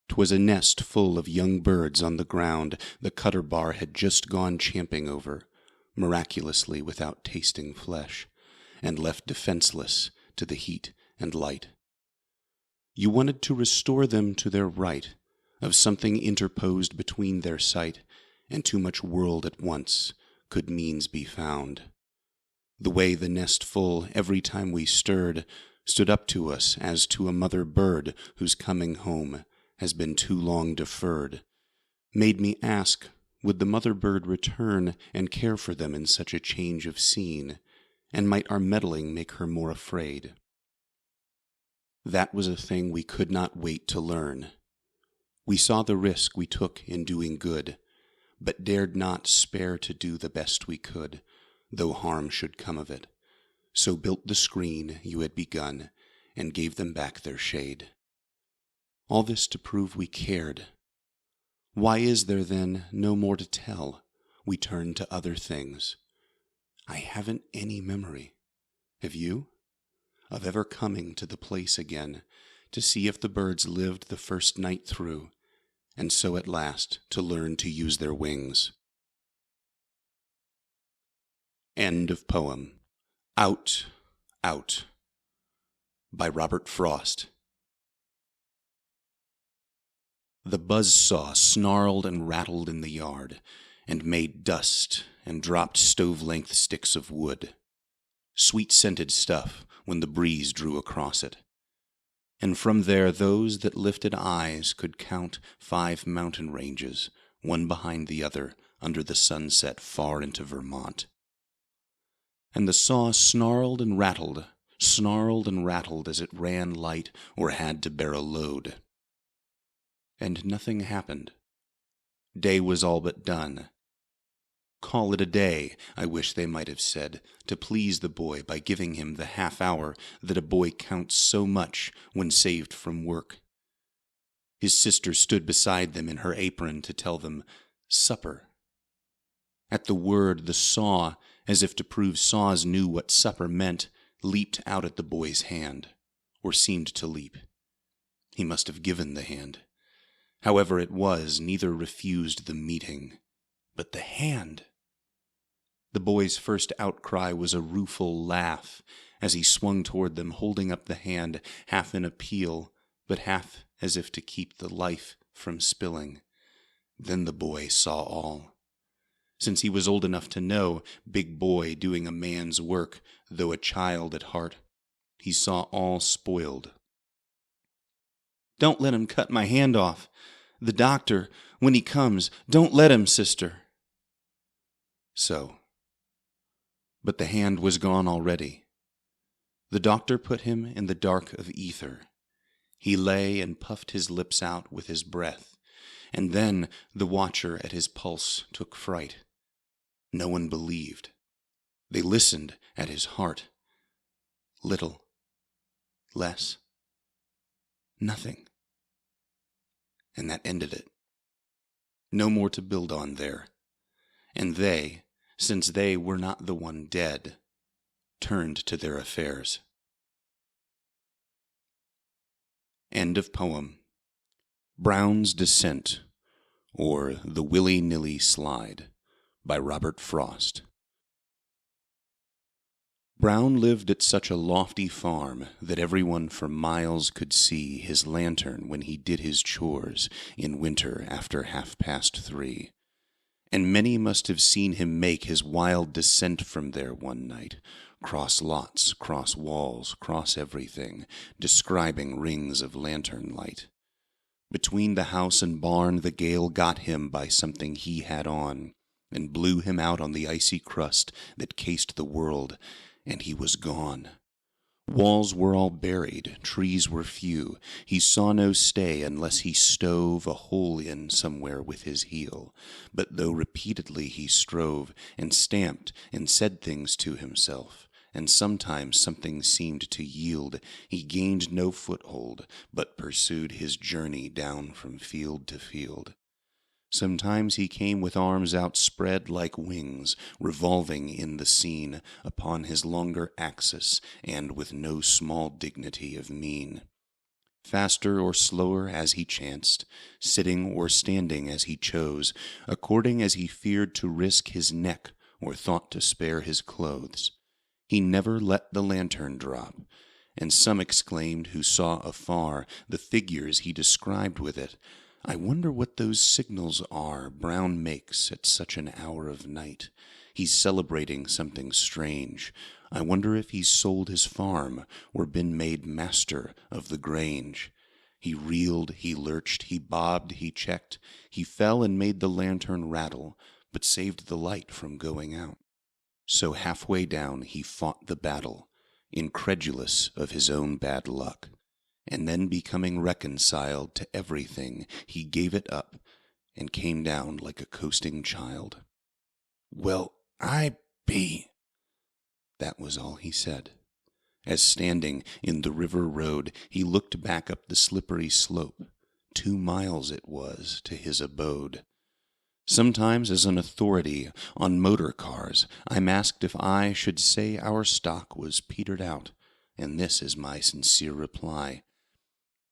'Twas a nest full of young birds on the ground the cutter bar had just gone champing over, miraculously without tasting flesh, and left defenseless to the heat and light. You wanted to restore them to their right, of something interposed between their sight and too much world at once could means be found. The way the nest full, every time we stirred, stood up to us as to a mother bird whose coming home has been too long deferred, made me ask, would the mother bird return and care for them in such a change of scene, and might our meddling make her more afraid? That was a thing we could not wait to learn. We saw the risk we took in doing good, but dared not spare to do the best we could, though harm should come of it, so built the screen you had begun, and gave them back their shade. All this to prove we cared. Why is there then no more to tell? We turn to other things. I haven't any memory. Have you? Of ever coming to the place again, to see if the birds lived the first night through, and so at last to learn to use their wings. End of poem. Out, Out, by Robert Frost. The buzzsaw snarled and rattled in the yard, and made dust and dropped stove-length sticks of wood, sweet-scented stuff when the breeze drew across it. And from there those that lifted eyes could count 5 mountain ranges, one behind the other, under the sunset far into Vermont. And the saw snarled and rattled as it ran light or had to bear a load. And nothing happened. Day was all but done. Call it a day, I wish they might have said, to please the boy by giving him the half-hour that a boy counts so much when saved from work. His sister stood beside them in her apron to tell them, supper. At the word, the saw, as if to prove saws knew what supper meant, leaped out at the boy's hand, or seemed to leap. He must have given the hand. However it was, neither refused the meeting, but the hand. The boy's first outcry was a rueful laugh as he swung toward them, holding up the hand, half in appeal, but half as if to keep the life from spilling. Then the boy saw all. Since he was old enough to know, big boy doing a man's work, though a child at heart, he saw all spoiled. Don't let him cut my hand off. The doctor, when he comes, don't let him, sister. So. But the hand was gone already. The doctor put him in the dark of ether. He lay and puffed his lips out with his breath, and then the watcher at his pulse took fright. No one believed. They listened at his heart. Little. Less. Nothing. And that ended it. No more to build on there. And they, since they were not the one dead, turned to their affairs. End of poem. Brown's Descent, or The Willy-Nilly Slide, by Robert Frost. Brown lived at such a lofty farm that everyone for miles could see his lantern when he did his chores in winter after 3:30. And many must have seen him make his wild descent from there one night, cross lots, cross walls, cross everything, describing rings of lantern light. Between the house and barn the gale got him by something he had on, and blew him out on the icy crust that cased the world, and he was gone. Walls were all buried, trees were few. He saw no stay unless he stove a hole in somewhere with his heel. But though repeatedly he strove, and stamped, and said things to himself, and sometimes something seemed to yield, he gained no foothold, but pursued his journey down from field to field. Sometimes he came with arms outspread like wings, revolving in the scene upon his longer axis, and with no small dignity of mien. Faster or slower as he chanced, sitting or standing as he chose, according as he feared to risk his neck or thought to spare his clothes. He never let the lantern drop, and some exclaimed who saw afar the figures he described with it, "I wonder what those signals are Brown makes at such an hour of night. He's celebrating something strange. I wonder if he's sold his farm or been made master of the grange." He reeled, he lurched, he bobbed, he checked, he fell and made the lantern rattle, but saved the light from going out. So halfway down he fought the battle, incredulous of his own bad luck, and then becoming reconciled to everything, he gave it up and came down like a coasting child. "Well, I be," that was all he said, as standing in the river road he looked back up the slippery slope. 2 miles it was to his abode. Sometimes, as an authority on motor cars, I'm asked if I should say our stock was petered out, and this is my sincere reply.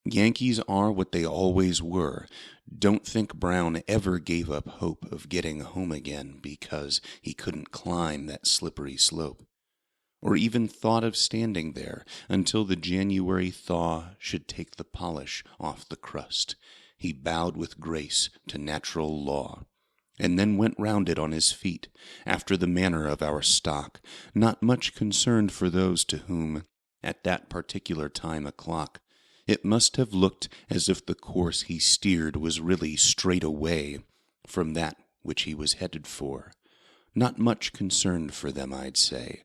Yankees are what they always were. Don't think Brown ever gave up hope of getting home again because he couldn't climb that slippery slope, or even thought of standing there until the January thaw should take the polish off the crust. He bowed with grace to natural law, and then went round it on his feet, after the manner of our stock, not much concerned for those to whom, at that particular time o'clock, it must have looked as if the course he steered was really straight away from that which he was headed for. Not much concerned for them, I'd say.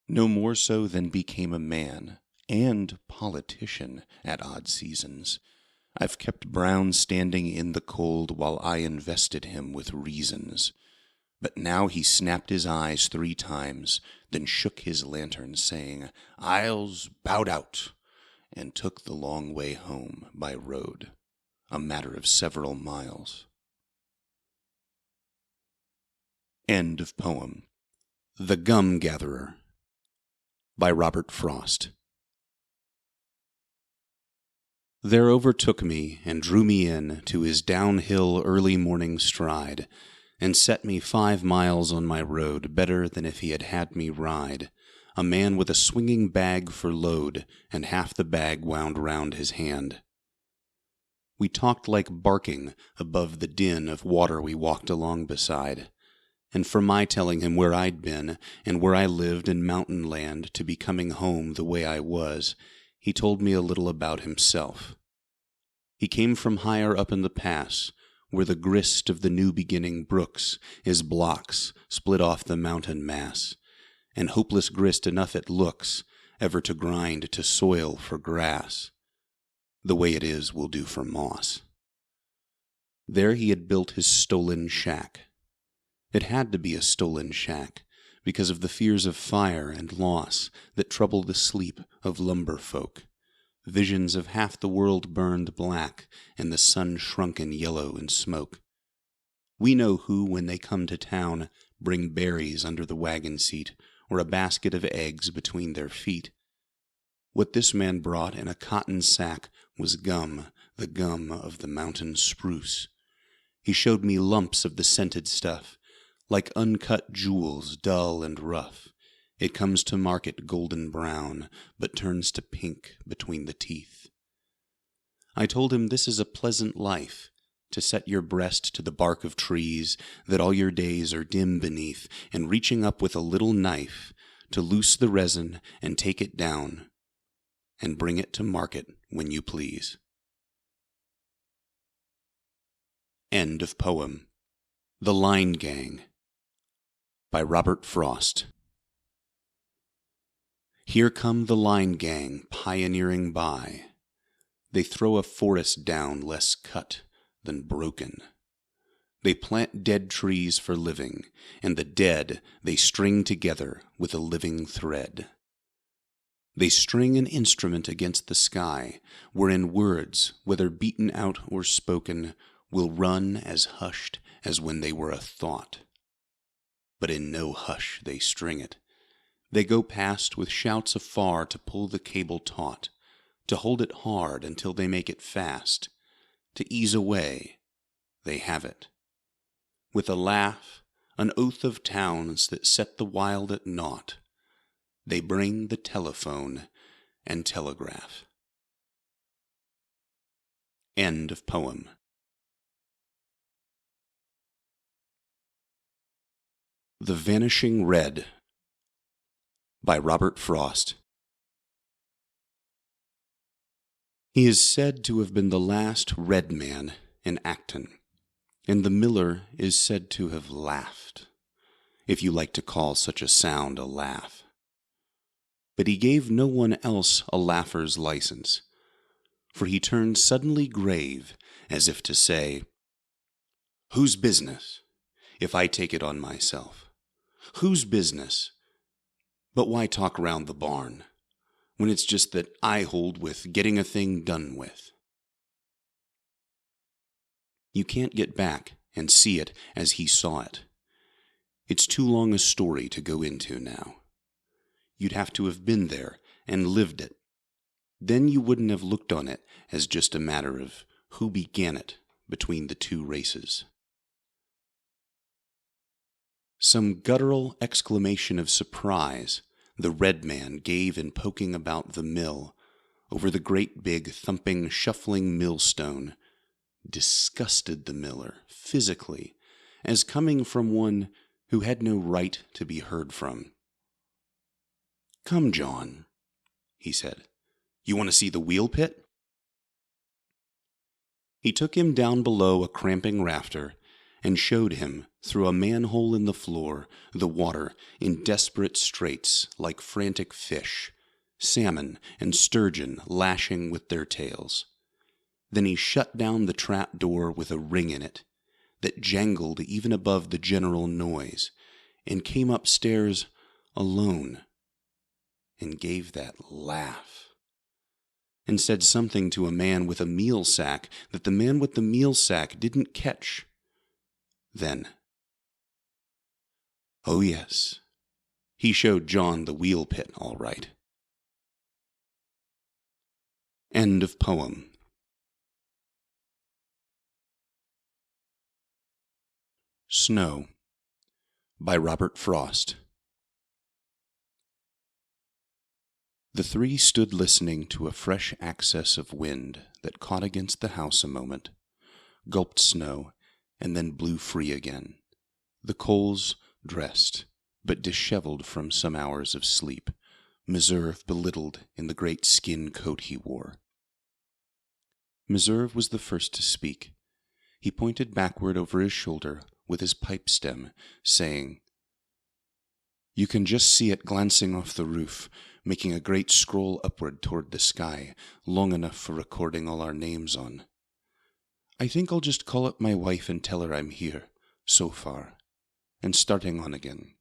No more so than became a man, and politician, at odd seasons. I've kept Brown standing in the cold while I invested him with reasons. But now he snapped his eyes 3 times, then shook his lantern, saying, "I'll's bout out," and took the long way home by road, a matter of several miles. End of poem. The Gum Gatherer by Robert Frost. There overtook me and drew me in to his downhill early morning stride, and set me 5 miles on my road better than if he had had me ride, a man with a swinging bag for load, and half the bag wound round his hand. We talked like barking above the din of water we walked along beside, and for my telling him where I'd been, and where I lived in mountain land to be coming home the way I was, he told me a little about himself. He came from higher up in the pass, where the grist of the new beginning brooks is blocks split off the mountain mass, and hopeless grist enough it looks, ever to grind to soil for grass. The way it is will do for moss. There he had built his stolen shack. It had to be a stolen shack, because of the fears of fire and loss that trouble the sleep of lumber folk. Visions of half the world burned black, and the sun shrunken yellow in smoke. We know who, when they come to town, bring berries under the wagon seat, or a basket of eggs between their feet. What this man brought in a cotton sack was gum, the gum of the mountain spruce. He showed me lumps of the scented stuff, like uncut jewels, dull and rough. It comes to market golden brown, but turns to pink between the teeth. I told him this is a pleasant life, to set your breast to the bark of trees that all your days are dim beneath, and reaching up with a little knife to loose the resin and take it down, and bring it to market when you please. End of poem. The Line Gang by Robert Frost. Here come the line gang pioneering by. They throw a forest down less cut than broken. They plant dead trees for living, and the dead they string together with a living thread. They string an instrument against the sky, wherein words, whether beaten out or spoken, will run as hushed as when they were a thought. But in no hush they string it. They go past with shouts afar to pull the cable taut, to hold it hard until they make it fast, to ease away. They have it. With a laugh, an oath of towns that set the wild at naught. They bring the telephone and telegraph. End of poem. The Vanishing Red by Robert Frost. He is said to have been the last red man in Acton, and the miller is said to have laughed, if you like to call such a sound a laugh. But he gave no one else a laugher's license, for he turned suddenly grave, as if to say, "Whose business, if I take it on myself? Whose business? But why talk round the barn, when it's just that I hold with getting a thing done with? You can't get back and see it as he saw it. It's too long a story to go into now. You'd have to have been there and lived it. Then you wouldn't have looked on it as just a matter of who began it between the two races." Some guttural exclamation of surprise the red man gave in poking about the mill over the great big thumping shuffling millstone disgusted the miller physically as coming from one who had no right to be heard from. "Come, John," he said. "You want to see the wheel pit?" He took him down below a cramping rafter and showed him, through a manhole in the floor, the water in desperate straits like frantic fish, salmon and sturgeon lashing with their tails. Then he shut down the trap door with a ring in it that jangled even above the general noise, and came upstairs alone, and gave that laugh, and said something to a man with a meal sack that the man with the meal sack didn't catch. Then, oh yes, he showed John the wheel pit all right. End of poem. Snow by Robert Frost. The three stood listening to a fresh access of wind that caught against the house a moment, gulped snow, and then blew free again. The Coles dressed, but disheveled from some hours of sleep, Meserve belittled in the great skin coat he wore. Meserve was the first to speak. He pointed backward over his shoulder with his pipe stem, saying, "You can just see it glancing off the roof, making a great scroll upward toward the sky, long enough for recording all our names on. I think I'll just call up my wife and tell her I'm here, so far, and starting on again.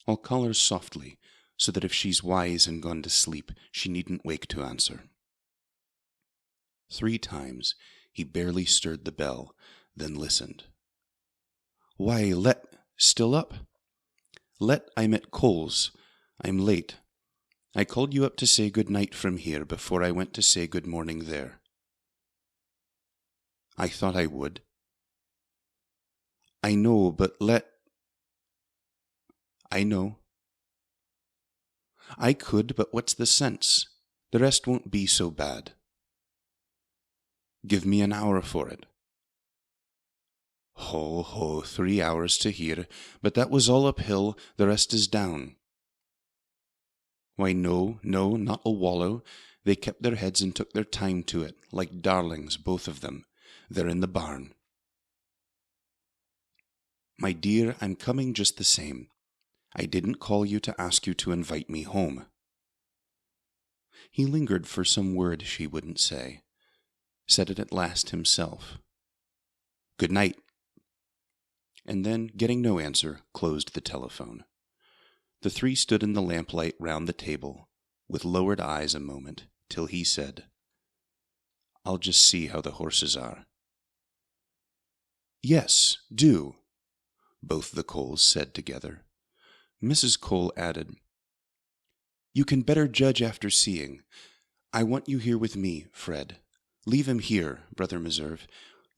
I'll call her softly, so that if she's wise and gone to sleep, she needn't wake to answer." 3 times he barely stirred the bell, then listened. "Why, still up? I'm at Coles. I'm late. I called you up to say good night from here before I went to say good morning there." "I thought I would." "I know, but I know." "I could, but what's the sense? The rest won't be so bad." "Give me an hour for it." Ho, 3 hours to here, but that was all uphill, the rest is down." "Why, no, not a wallow. They kept their heads and took their time to it, like darlings, both of them. They're in the barn." "My dear, I'm coming just the same. I didn't call you to ask you to invite me home." He lingered for some word she wouldn't say, said it at last himself. "Good night," and then, getting no answer, closed the telephone. The 3 stood in the lamplight round the table, with lowered eyes a moment, till he said, "I'll just see how the horses are." "Yes, do," both the Coles said together. Mrs. Cole added, "You can better judge after seeing. I want you here with me, Fred. Leave him here, Brother Meserve.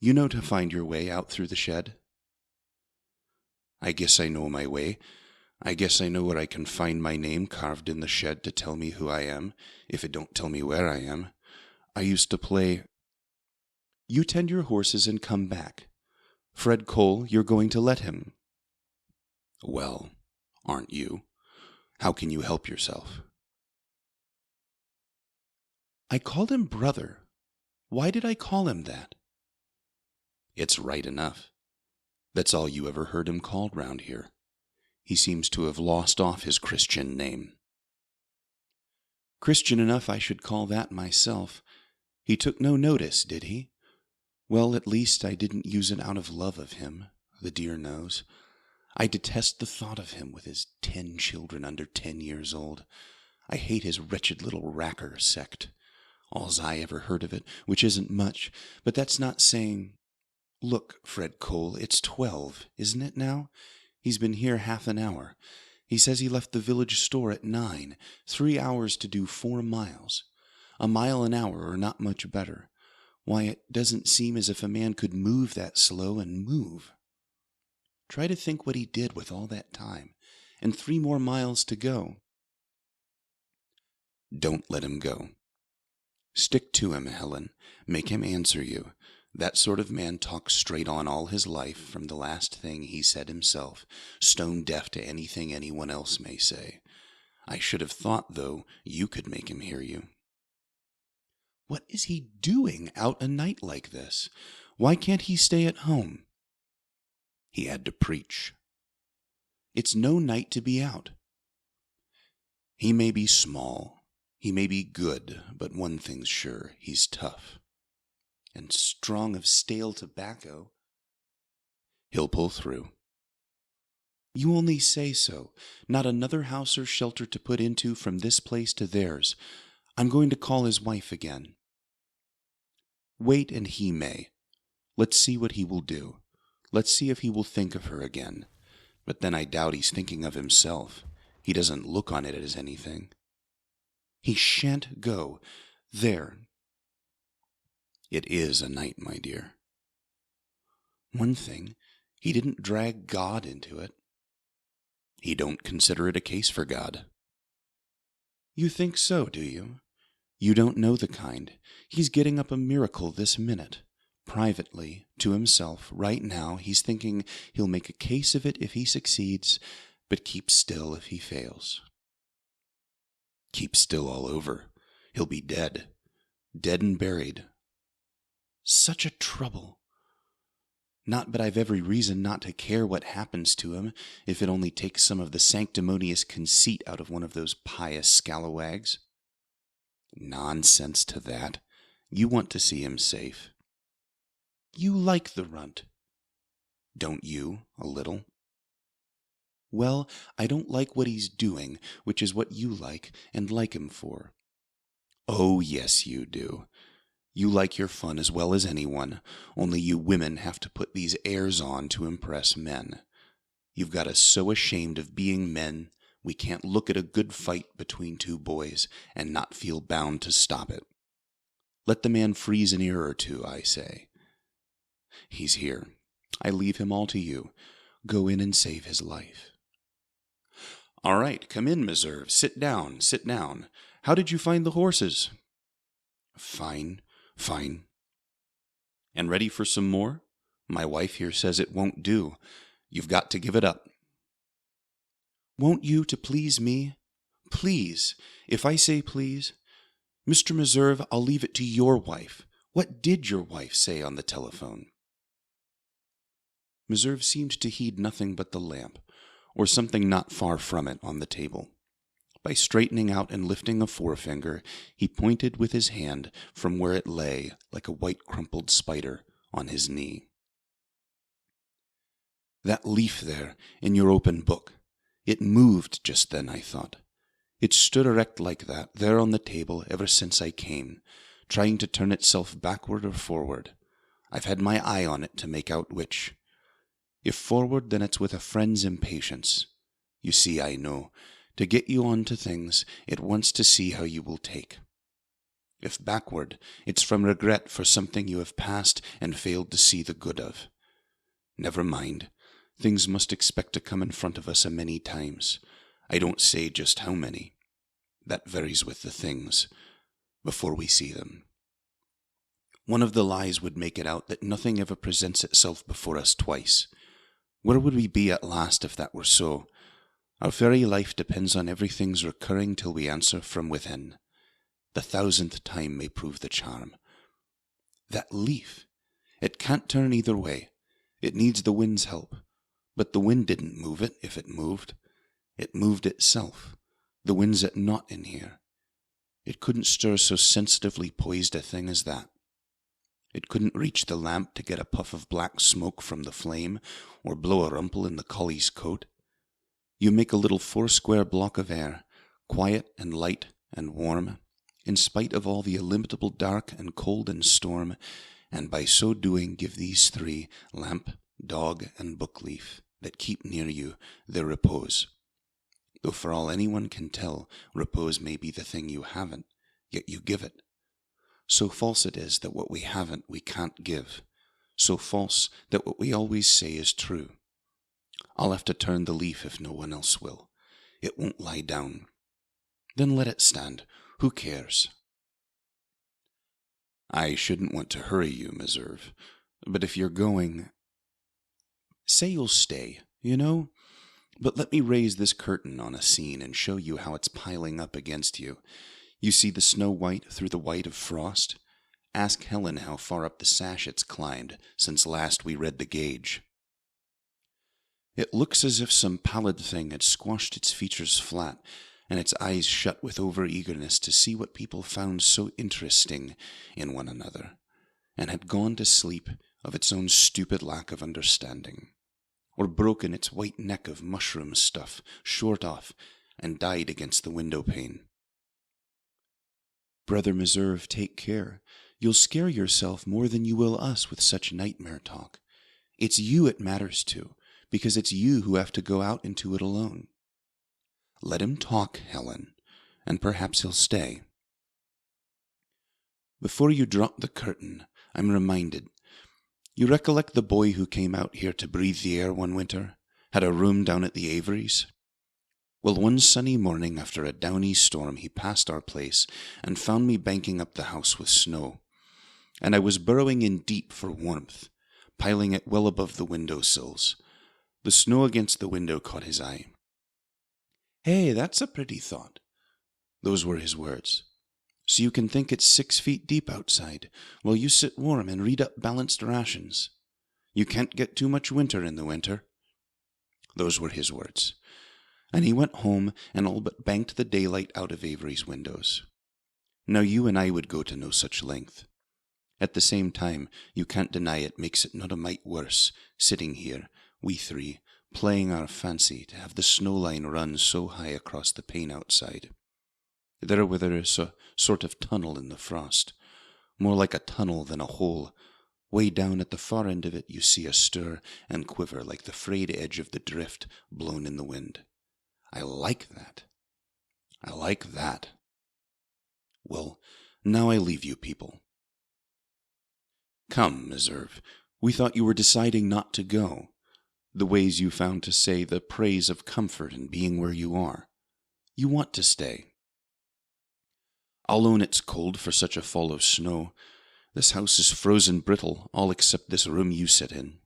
You know to find your way out through the shed." I guess I know my way. I guess I know where I can find my name carved in the shed to tell me who I am, if it don't tell me where I am. I used to play... You tend your horses and come back. Fred Cole, you're going to let him. Well, aren't you? How can you help yourself? I called him brother. Why did I call him that? It's right enough. That's all you ever heard him called round here. He seems to have lost off his Christian name. Christian enough I should call that myself. He took no notice, did he? Well, at least I didn't use it out of love of him, the dear knows. I detest the thought of him with his 10 children under 10 years old. I hate his wretched little racker sect. All's I ever heard of it, which isn't much, but that's not saying... Look, Fred Cole, it's 12, isn't it now? He's been here half an hour. He says he left the village store at 9, 3 hours to do 4 miles. A mile an hour or not much better. Why, it doesn't seem as if a man could move that slow and move. Try to think what he did with all that time, and 3 more miles to go. Don't let him go. Stick to him, Helen. Make him answer you. That sort of man talks straight on all his life, from the last thing he said himself, stone deaf to anything anyone else may say. I should have thought, though, you could make him hear you. What is he doing out a night like this? Why can't he stay at home? He had to preach. It's no night to be out. He may be small, he may be good, but one thing's sure, he's tough. And strong of stale tobacco. He'll pull through. You only say so. Not another house or shelter to put into from this place to theirs. I'm going to call his wife again. Wait, and he may. Let's see what he will do. Let's see if he will think of her again. But then I doubt he's thinking of himself. He doesn't look on it as anything. He shan't go. There. It is a night, my dear. One thing, he didn't drag God into it. He don't consider it a case for God. You think so, do you? You don't know the kind. He's getting up a miracle this minute. Privately, to himself, right now, he's thinking he'll make a case of it if he succeeds, but keep still if he fails. Keep still all over. He'll be dead. Dead and buried. Such a trouble. Not but I've every reason not to care what happens to him, if it only takes some of the sanctimonious conceit out of one of those pious scalawags. Nonsense to that. You want to see him safe. You like the runt. Don't you, a little? Well, I don't like what he's doing, which is what you like, and like him for. Oh, yes, you do. You like your fun as well as anyone, only you women have to put these airs on to impress men. You've got us so ashamed of being men, we can't look at a good fight between 2 boys and not feel bound to stop it. Let the man freeze an ear or 2, I say. He's here. I leave him all to you. Go in and save his life. All right, come in, Meserve. Sit down, sit down. How did you find the horses? Fine. And ready for some more? My wife here says it won't do. You've got to give it up. Won't you, to please me? Please. If I say please. Mr. Meserve, I'll leave it to your wife. What did your wife say on the telephone? Meserve seemed to heed nothing but the lamp, or something not far from it on the table. By straightening out and lifting a forefinger, he pointed with his hand from where it lay, like a white crumpled spider, on his knee. That leaf there, in your open book, it moved just then, I thought. It stood erect like that, there on the table, ever since I came, trying to turn itself backward or forward. I've had my eye on it to make out which. If forward, then it's with a friend's impatience. You see, I know. To get you on to things, it wants to see how you will take. If backward, it's from regret for something you have passed and failed to see the good of. Never mind. Things must expect to come in front of us a many times. I don't say just how many. That varies with the things, before we see them. One of the lies would make it out that nothing ever presents itself before us twice. Where would we be at last if that were so? Our very life depends on everything's recurring till we answer from within. The 1000th time may prove the charm. That leaf, it can't turn either way. It needs the wind's help. But the wind didn't move it, if it moved. It moved itself. The wind's at naught in here. It couldn't stir so sensitively poised a thing as that. It couldn't reach the lamp to get a puff of black smoke from the flame, or blow a rumple in the collie's coat. You make a little 4-square block of air, quiet and light and warm, in spite of all the illimitable dark and cold and storm, and by so doing give these 3, lamp, dog, and book-leaf, that keep near you, their repose. Though for all anyone can tell, repose may be the thing you haven't, yet you give it. So false it is that what we haven't we can't give. So false that what we always say is true. I'll have to turn the leaf if no one else will. It won't lie down. Then let it stand. Who cares? I shouldn't want to hurry you, Meserve, but if you're going... Say you'll stay, But let me raise this curtain on a scene and show you how it's piling up against you. You see the snow white through the white of frost? Ask Helen how far up the sash it's climbed since last we read the gauge. It looks as if some pallid thing had squashed its features flat, and its eyes shut with over-eagerness to see what people found so interesting in one another, and had gone to sleep of its own stupid lack of understanding, or broken its white neck of mushroom stuff short off, and died against the window-pane. Brother Meserve, take care. You'll scare yourself more than you will us with such nightmare talk. It's you it matters to, because it's you who have to go out into it alone. Let him talk, Helen, and perhaps he'll stay. Before you drop the curtain, I'm reminded. You recollect the boy who came out here to breathe the air one winter, had a room down at the Averys? Well, one sunny morning after a downy storm he passed our place and found me banking up the house with snow, and I was burrowing in deep for warmth, piling it well above the window-sills. The snow against the window caught his eye. "Hey, that's a pretty thought." Those were his words. "So you can think it's 6 feet deep outside, while you sit warm and read up balanced rations. You can't get too much winter in the winter." Those were his words. And he went home and all but banked the daylight out of Avery's windows. Now you and I would go to no such length. At the same time, you can't deny it makes it not a mite worse, sitting here, we 3, playing our fancy to have the snow line run so high across the pane outside. There where there is a sort of tunnel in the frost, more like a tunnel than a hole. Way down at the far end of it you see a stir and quiver like the frayed edge of the drift blown in the wind. I like that. I like that. Well, now I leave you people. Come, Meserve, we thought you were deciding not to go. The ways you found to say the praise of comfort in being where you are. You want to stay. I'll own it's cold for such a fall of snow. This house is frozen brittle, all except this room you sit in.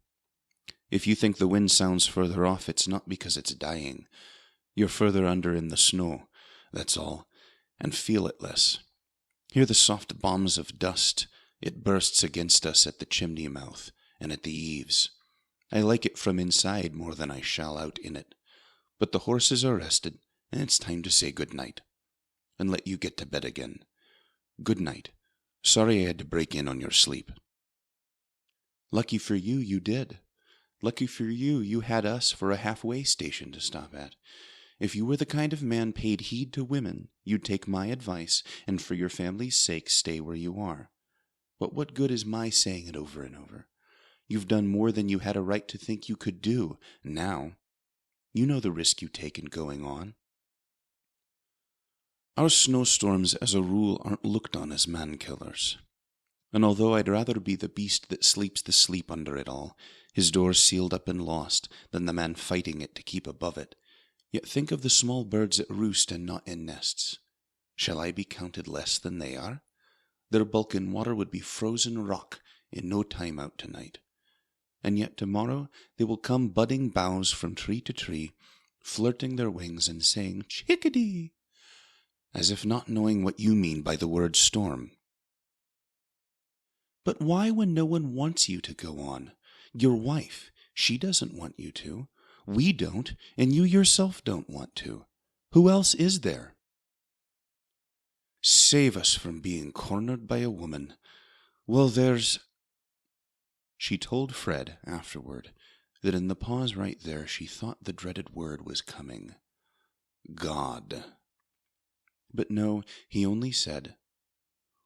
If you think the wind sounds further off, it's not because it's dying. You're further under in the snow, that's all, and feel it less. Hear the soft bombs of dust. It bursts against us at the chimney mouth and at the eaves. I like it from inside more than I shall out in it. But the horses are rested, and it's time to say good night, and let you get to bed again. Good night. Sorry I had to break in on your sleep. Lucky for you, you did. Lucky for you, you had us for a halfway station to stop at. If you were the kind of man paid heed to women, you'd take my advice, and for your family's sake stay where you are. But what good is my saying it over and over? You've done more than you had a right to think you could do, now. You know the risk you take in going on. Our snowstorms, as a rule, aren't looked on as man-killers. And although I'd rather be the beast that sleeps the sleep under it all, his door sealed up and lost, than the man fighting it to keep above it. Yet think of the small birds at roost and not in nests. Shall I be counted less than they are? Their bulk in water would be frozen rock in no time out tonight. And yet tomorrow they will come budding boughs from tree to tree, flirting their wings and saying, "Chickadee," as if not knowing what you mean by the word storm. But why when no one wants you to go on? Your wife, she doesn't want you to. We don't, and you yourself don't want to. Who else is there? Save us from being cornered by a woman. Well, there's... She told Fred afterward that in the pause right there she thought the dreaded word was coming. God. But no, he only said,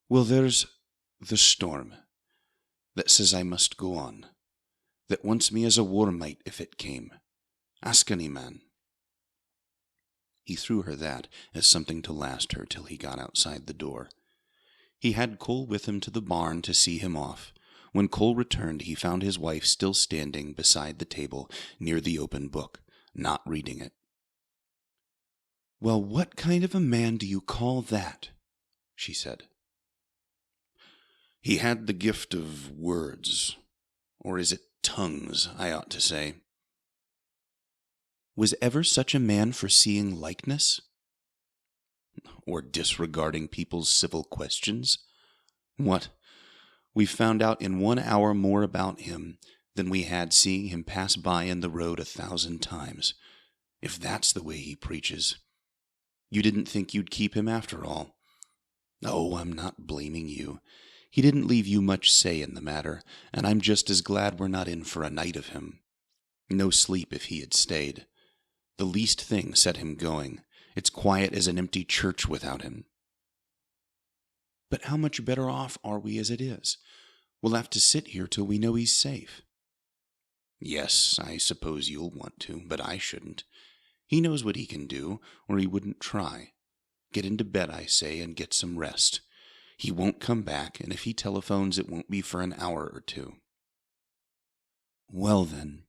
well, there's the storm that says I must go on, that wants me as a war might if it came. Ask any man. He threw her that as something to last her till he got outside the door. He had Cole with him to the barn to see him off. When Cole returned, he found his wife still standing beside the table near the open book, not reading it. Well, what kind of a man do you call that? She said. He had the gift of words, or is it tongues, I ought to say. Was ever such a man for seeing likeness? Or disregarding people's civil questions? What? We found out in 1 hour more about him than we had seeing him pass by in the road 1,000 times. If that's the way he preaches. You didn't think you'd keep him after all. Oh, I'm not blaming you. He didn't leave you much say in the matter, and I'm just as glad we're not in for a night of him. No sleep if he had stayed. The least thing set him going. It's quiet as an empty church without him. But how much better off are we as it is? We'll have to sit here till we know he's safe. Yes, I suppose you'll want to, but I shouldn't. He knows what he can do, or he wouldn't try. Get into bed, I say, and get some rest. He won't come back, and if he telephones, it won't be for an hour or two. Well, then,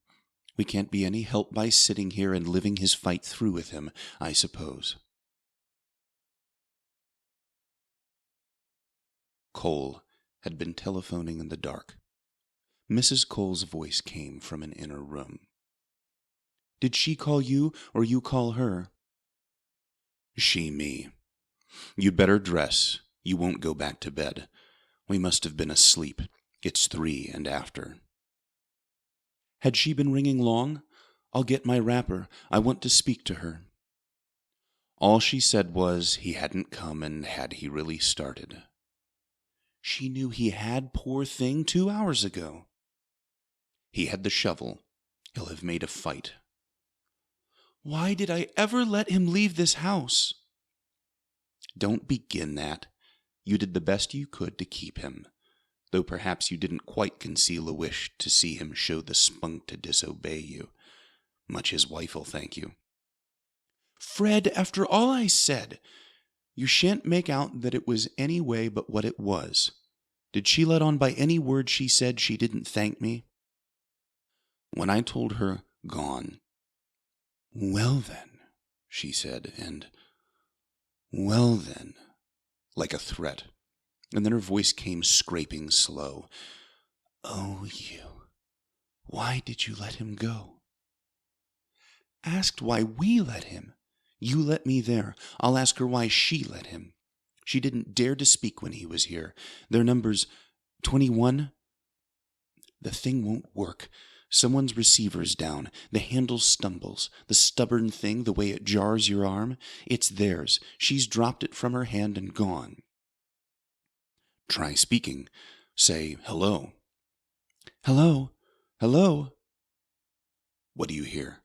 we can't be any help by sitting here and living his fight through with him, I suppose. Cole had been telephoning in the dark. Mrs. Cole's voice came from an inner room. Did she call you, or you call her? She me. You'd better dress. You won't go back to bed. We must have been asleep. It's 3 and after. Had she been ringing long? I'll get my wrapper. I want to speak to her. All she said was he hadn't come, and had he really started. She knew he had, poor thing, 2 hours ago. He had the shovel. He'll have made a fight. Why did I ever let him leave this house? Don't begin that. You did the best you could to keep him, though perhaps you didn't quite conceal a wish to see him show the spunk to disobey you. Much his wife'll thank you. Fred, after all I said, you shan't make out that it was any way but what it was. Did she let on by any word she said she didn't thank me? When I told her, gone. Well then, she said, and well then, like a threat, and then her voice came scraping slow. Oh, you, why did you let him go? Asked why we let him. You let me there. I'll ask her why she let him. She didn't dare to speak when he was here. Their number's 21. The thing won't work. Someone's receiver's down. The handle stumbles. The stubborn thing, the way it jars your arm, it's theirs. She's dropped it from her hand and gone. Try speaking. Say hello. Hello. Hello. What do you hear?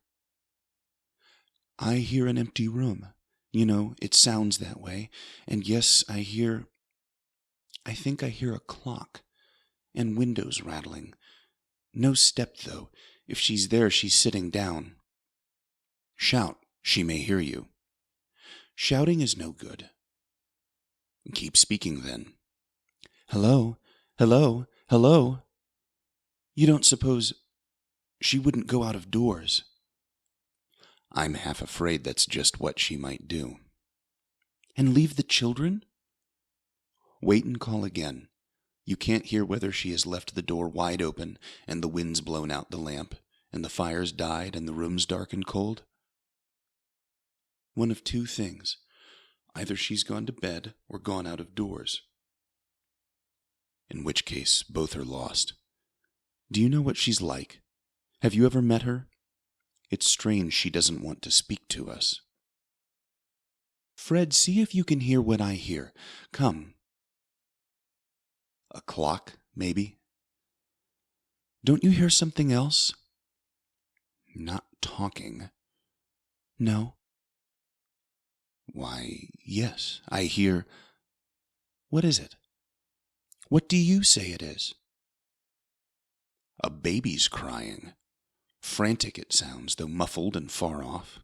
I hear an empty room. You know, it sounds that way. And yes, I think I hear a clock. And windows rattling. No step, though. If she's there, she's sitting down. Shout. She may hear you. Shouting is no good. Keep speaking, then. Hello. Hello. Hello. You don't suppose... She wouldn't go out of doors. I'm half afraid that's just what she might do. And leave the children? Wait and call again. You can't hear whether she has left the door wide open, and the wind's blown out the lamp, and the fire's died, and the room's dark and cold? One of two things. Either she's gone to bed or gone out of doors. In which case, both are lost. Do you know what she's like? Have you ever met her? It's strange she doesn't want to speak to us. Fred, see if you can hear what I hear. Come. A clock, maybe? Don't you hear something else? Not talking. No. Why, yes, I hear... What is it? What do you say it is? A baby's crying. Frantic it sounds, though muffled and far off.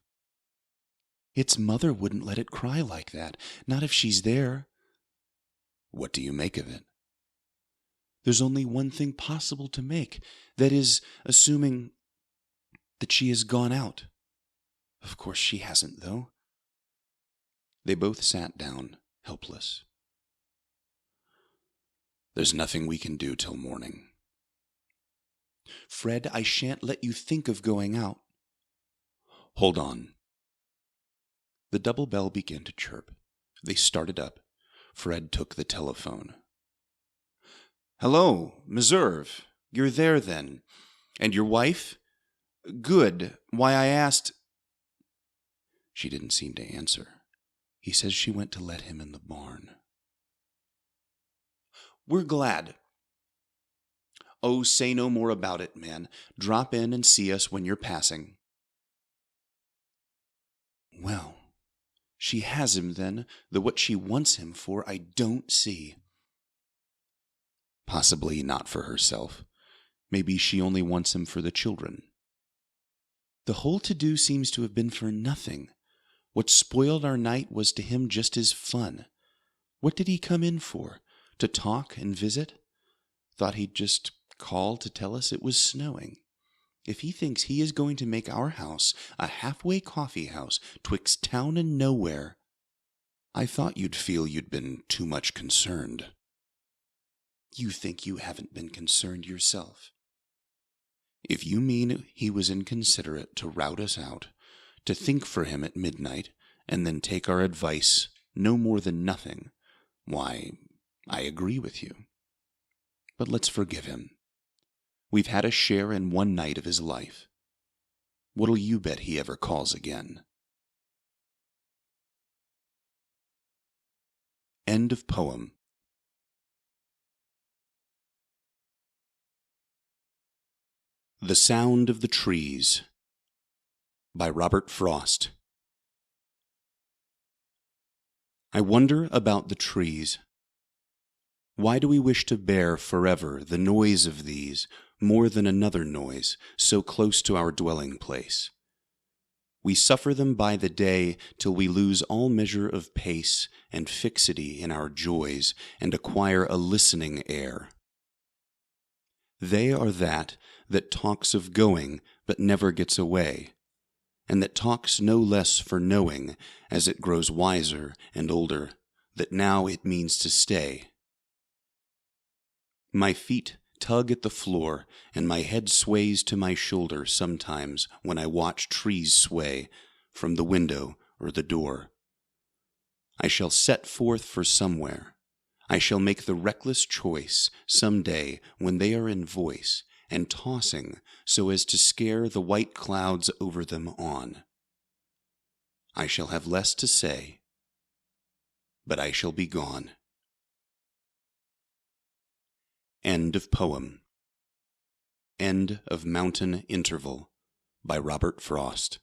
Its mother wouldn't let it cry like that, not if she's there. What do you make of it? There's only one thing possible to make. That is, assuming that she has gone out. Of course she hasn't, though. They both sat down, helpless. There's nothing we can do till morning. Fred, I shan't let you think of going out. Hold on. The double bell began to chirp. They started up. Fred took the telephone. Hello, Meserve. You're there, then. And your wife? Good. Why, I asked... She didn't seem to answer. He says she went to let him in the barn. We're glad. Oh, say no more about it, man. Drop in and see us when you're passing. Well, she has him, then, though what she wants him for I don't see. Possibly not for herself. Maybe she only wants him for the children. The whole to-do seems to have been for nothing. What spoiled our night was to him just his fun. What did he come in for? To talk and visit? Thought he'd just call to tell us it was snowing. If he thinks he is going to make our house a halfway coffee house twixt town and nowhere, I thought you'd feel you'd been too much concerned. You think you haven't been concerned yourself. If you mean he was inconsiderate to rout us out, to think for him at midnight, and then take our advice no more than nothing, why, I agree with you. But let's forgive him. We've had a share in one night of his life. What'll you bet he ever calls again? End of poem. The Sound of the Trees by Robert Frost. I wonder about the trees. Why do we wish to bear forever the noise of these more than another noise so close to our dwelling place? We suffer them by the day till we lose all measure of pace and fixity in our joys and acquire a listening air. They are that talks of going but never gets away, and that talks no less for knowing as it grows wiser and older that now it means to stay. My feet tug at the floor, and my head sways to my shoulder sometimes when I watch trees sway from the window or the door. I shall set forth for somewhere. I shall make the reckless choice some day when they are in voice and tossing so as to scare the white clouds over them on. I shall have less to say, but I shall be gone. End of poem. End of Mountain Interval by Robert Frost.